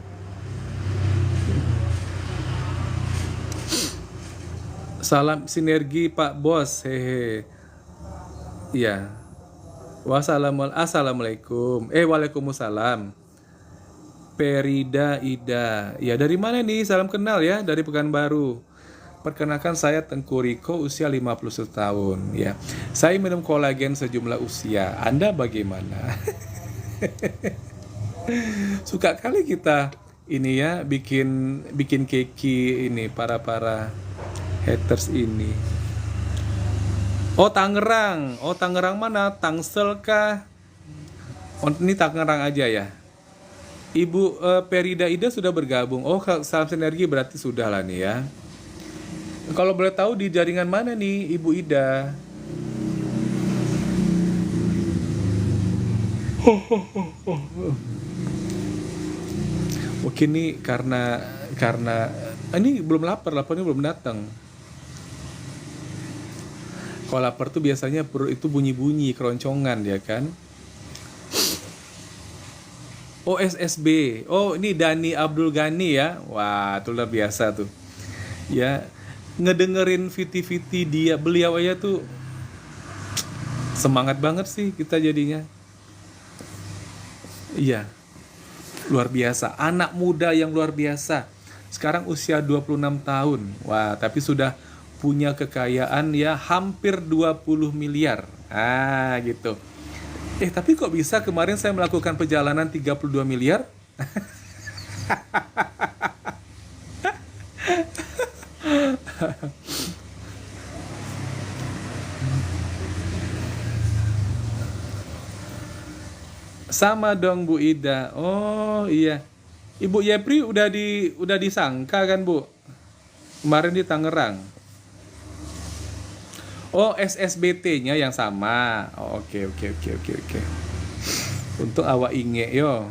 Salam sinergi Pak Bos, hehe. Iya. Assalamualaikum. Waalaikumsalam. Perida Ida. Ya, dari mana nih? Salam kenal ya, dari Pekanbaru. Perkenalkan saya Tengku Riko, usia 51 tahun ya. Saya minum kolagen sejumlah usia. Anda bagaimana? Suka kali kita ini ya bikin keki ini para haters ini. Oh Tangerang mana? Tangsel kah? Oh, ini Tangerang aja ya. Ibu Perida Ida sudah bergabung. Oh, salam sinergi berarti sudah lah nih ya. Kalau boleh tahu di jaringan mana nih Ibu Ida? Mungkin nih karena ini belum laparnya belum datang. Kalau lapar tuh biasanya perut itu bunyi-bunyi keroncongan ya kan? Oh SSB. Oh ini Dani Abdul Ghani ya. Wah, itu luar biasa tuh. Ya, ngedengerin viti-viti beliau aja tuh semangat banget sih kita jadinya. Iya. Luar biasa, anak muda yang luar biasa. Sekarang usia 26 tahun. Wah, tapi sudah punya kekayaan ya hampir 20 miliar. Gitu. Tapi kok bisa kemarin saya melakukan perjalanan 32 miliar? Sama dong Bu Ida. Oh iya. Ibu Yepri udah disangka kan Bu? Kemarin di Tangerang. Oh SSBT-nya yang sama. Oh, oke. Untuk awak inge yo.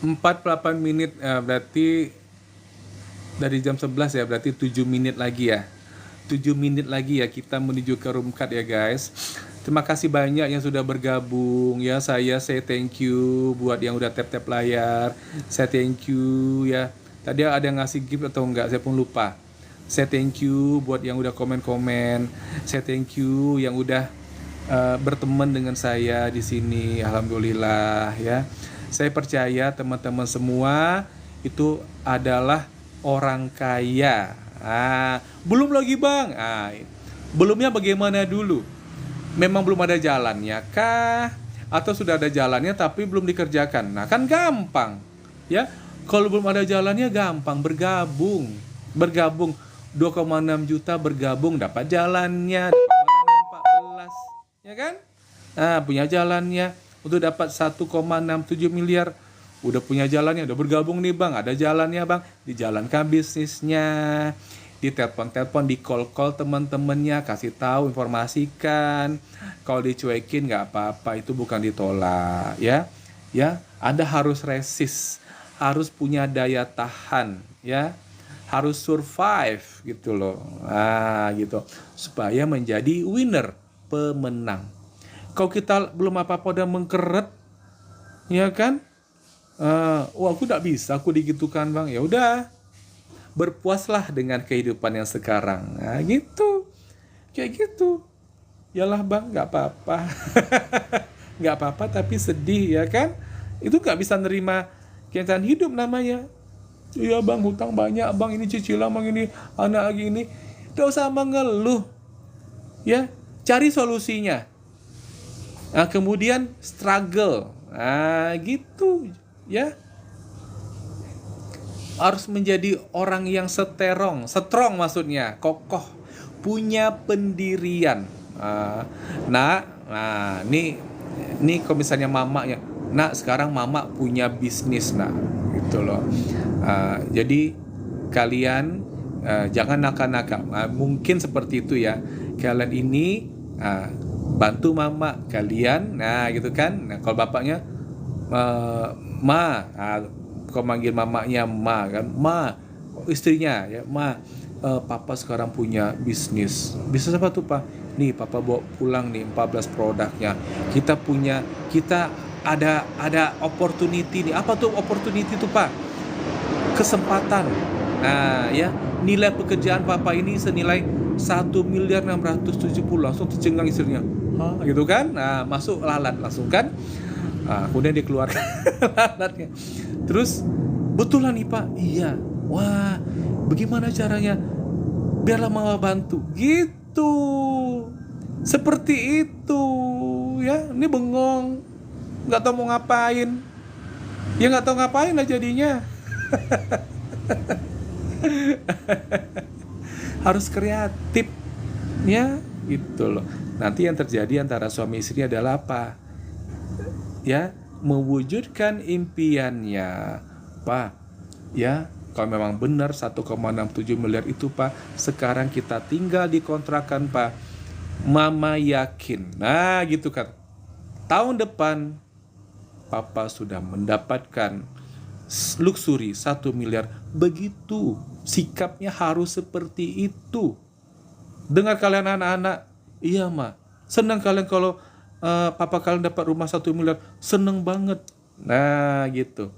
Empat 8 menit berarti dari jam 11 ya, berarti 7 menit lagi ya. 7 menit lagi ya kita menuju ke room cut ya guys. Terima kasih banyak yang sudah bergabung ya. Saya say thank you buat yang udah tap layar. Saya thank you ya. Tadi ada yang ngasih gift atau enggak, saya pun lupa. Saya thank you buat yang udah komen-komen. Saya thank you yang udah berteman dengan saya di sini. Alhamdulillah ya. Saya percaya teman-teman semua itu adalah orang kaya. Belum lagi Bang. Belumnya bagaimana dulu? Memang belum ada jalannya kah? Atau sudah ada jalannya tapi belum dikerjakan? Nah kan gampang ya. Kalau belum ada jalannya gampang, bergabung 2,6 juta bergabung dapat jalannya, dapat barangnya 14 ya kan? Punya jalannya. Untuk dapat 1,67 miliar udah punya jalannya, udah bergabung nih Bang, ada jalannya Bang, dijalankan bisnisnya, ditelepon, di call teman-temannya, kasih tahu, informasikan. Kalau dicuekin nggak apa-apa, itu bukan ditolak ya. Anda harus resist, harus punya daya tahan ya, harus survive gitu loh. Gitu supaya menjadi winner, pemenang. Kalau kita belum apa-apa udah mengkeret, ya kan? Aku nggak bisa, aku digitukan Bang. Ya udah, berpuaslah dengan kehidupan yang sekarang. Nah, gitu. Kayak gitu. Yalah bang, nggak apa-apa. Nggak apa-apa tapi sedih ya kan. Itu nggak bisa nerima kenyataan hidup namanya. Iya bang, hutang banyak bang, ini cicilan bang, ini anak lagi ini. Gak usah mengeluh. Ya, cari solusinya. Nah, kemudian struggle. Nah, gitu ya. Harus menjadi orang yang strong maksudnya, kokoh, punya pendirian. Nah, ini kalau misalnya mamanya, nah sekarang mama punya bisnis, nah gitu loh. Jadi kalian jangan nakal-nakal. Mungkin seperti itu ya. Kalian ini bantu mama kalian, nah gitu kan. Nah, kalau bapaknya ma, kalau manggil mamanya ma kan, ma, istrinya ya ma, papa sekarang punya bisnis apa tuh pak? Nih papa bawa pulang nih 14 produknya. Kita ada opportunity nih. Apa tuh opportunity tuh pak? Kesempatan. Nah ya, nilai pekerjaan papa ini senilai 1.670.000.000. Langsung tercengang istrinya. Hah, gitu kan? Nah, masuk lalat langsung kan? Kemudian dikeluarkan lalatnya. Terus, betulan nih Pak. Iya. Wah, bagaimana caranya? Biarlah mama bantu. Gitu. Seperti itu. Ya, ini bengong. Nggak tahu mau ngapain. Ya nggak tahu ngapain lah jadinya. Harus kreatif ya gitu loh. Nanti yang terjadi antara suami istri adalah apa ya, mewujudkan impiannya Pak ya. Kalau memang benar 1,67 miliar itu Pak, sekarang kita tinggal di kontrakan Pak, mama yakin, nah gitu kan, tahun depan papa sudah mendapatkan luxury 1 miliar. Begitu sikapnya harus seperti itu. Dengar kalian anak-anak, iya ma, senang kalian kalau papa kalian dapat rumah 1 miliar, senang banget. Nah gitu.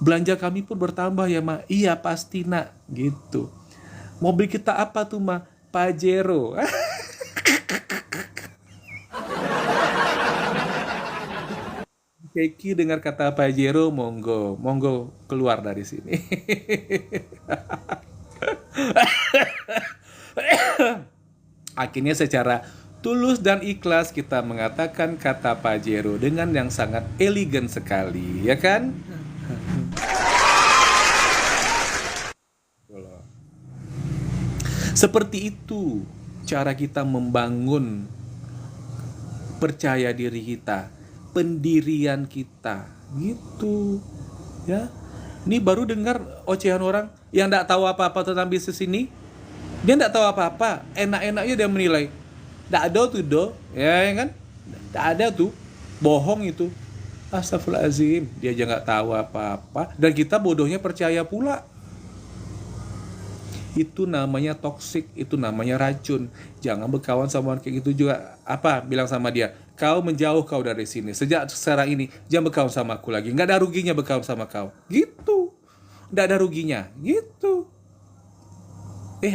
Belanja kami pun bertambah ya ma, iya pasti nak gitu. Mobil kita apa tuh ma? Pajero. Keki dengar kata Pajero, monggo keluar dari sini. Akhirnya secara tulus dan ikhlas kita mengatakan kata Pajero dengan yang sangat elegan sekali, ya kan? Seperti itu cara kita membangun percaya diri kita, pendirian kita, gitu ya. Ini baru dengar ocehan orang yang tidak tahu apa-apa tentang bisnis ini. Dia tidak tahu apa-apa, enak-enaknya dia menilai. Tidak ada tuh ya kan? Tidak ada tuh, bohong itu. Astagfirullahaladzim, dia aja nggak tahu apa-apa, dan kita bodohnya percaya pula. Itu namanya toksik, itu namanya racun. Jangan berkawan sama orang kayak gitu juga. Apa? Bilang sama dia, kau menjauh kau dari sini. Sejak sekarang ini, jangan berkawan sama aku lagi. Nggak ada ruginya berkawan sama kau. Gitu. Nggak ada ruginya. Gitu.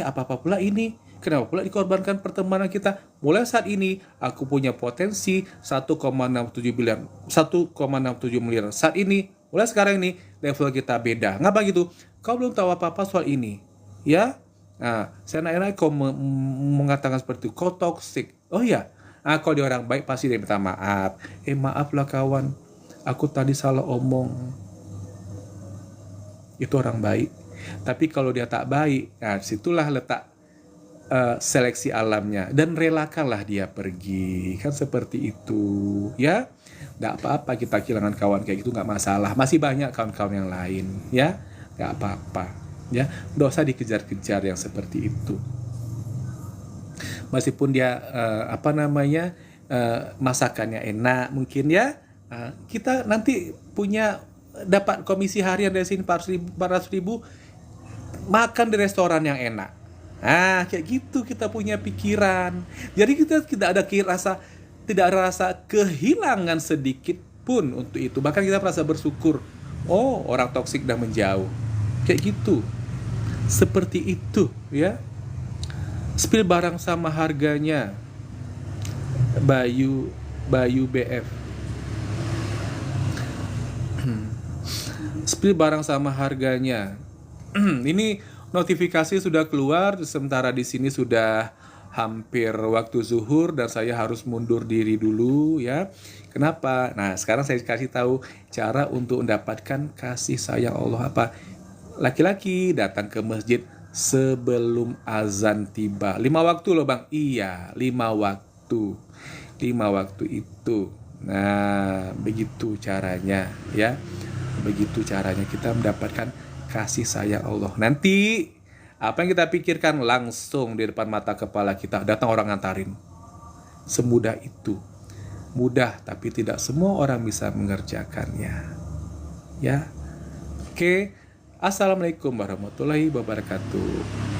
Apa-apa pula ini? Kenapa pula dikorbankan pertemanan kita? Mulai saat ini, aku punya potensi 1,67 miliar. 1,67 miliar. Saat ini, mulai sekarang ini, level kita beda. Ngapa gitu? Kau belum tahu apa-apa soal ini. Ya, nah, saya enak kau mengatakan seperti itu. Kau toksik. Oh ya, kalau dia orang baik pasti dia minta maaf. Maaflah kawan, aku tadi salah omong. Itu orang baik. Tapi kalau dia tak baik, nah situlah letak seleksi alamnya. Dan relakanlah dia pergi. Kan seperti itu, ya. Nggak apa-apa kita kehilangan kawan kayak gitu, nggak masalah. Masih banyak kawan-kawan yang lain, ya. Nggak apa-apa. Ya, nggak usah dikejar-kejar yang seperti itu. Meskipun dia masakannya enak mungkin ya, kita nanti dapat komisi harian dari sini 400.000 makan di restoran yang enak. Kayak gitu kita punya pikiran. Jadi kita tidak ada rasa kehilangan sedikit pun untuk itu. Bahkan kita merasa bersyukur. Oh, orang toksik udah menjauh. Kayak gitu. Seperti itu ya. Spill barang sama harganya. Bayu BF. Spill barang sama harganya. Ini notifikasi sudah keluar, sementara di sini sudah hampir waktu zuhur dan saya harus mundur diri dulu ya. Kenapa? Nah, sekarang saya kasih tahu cara untuk mendapatkan kasih sayang Allah apa. Laki-laki datang ke masjid sebelum azan tiba. 5 waktu loh Bang. Iya, 5 waktu. 5 waktu itu. Nah, begitu caranya ya. Begitu caranya kita mendapatkan kasih sayang Allah. Nanti apa yang kita pikirkan langsung di depan mata kepala kita, datang orang ngantarin. Semudah itu. Mudah, tapi tidak semua orang bisa mengerjakannya. Ya. Oke. Assalamualaikum warahmatullahi wabarakatuh.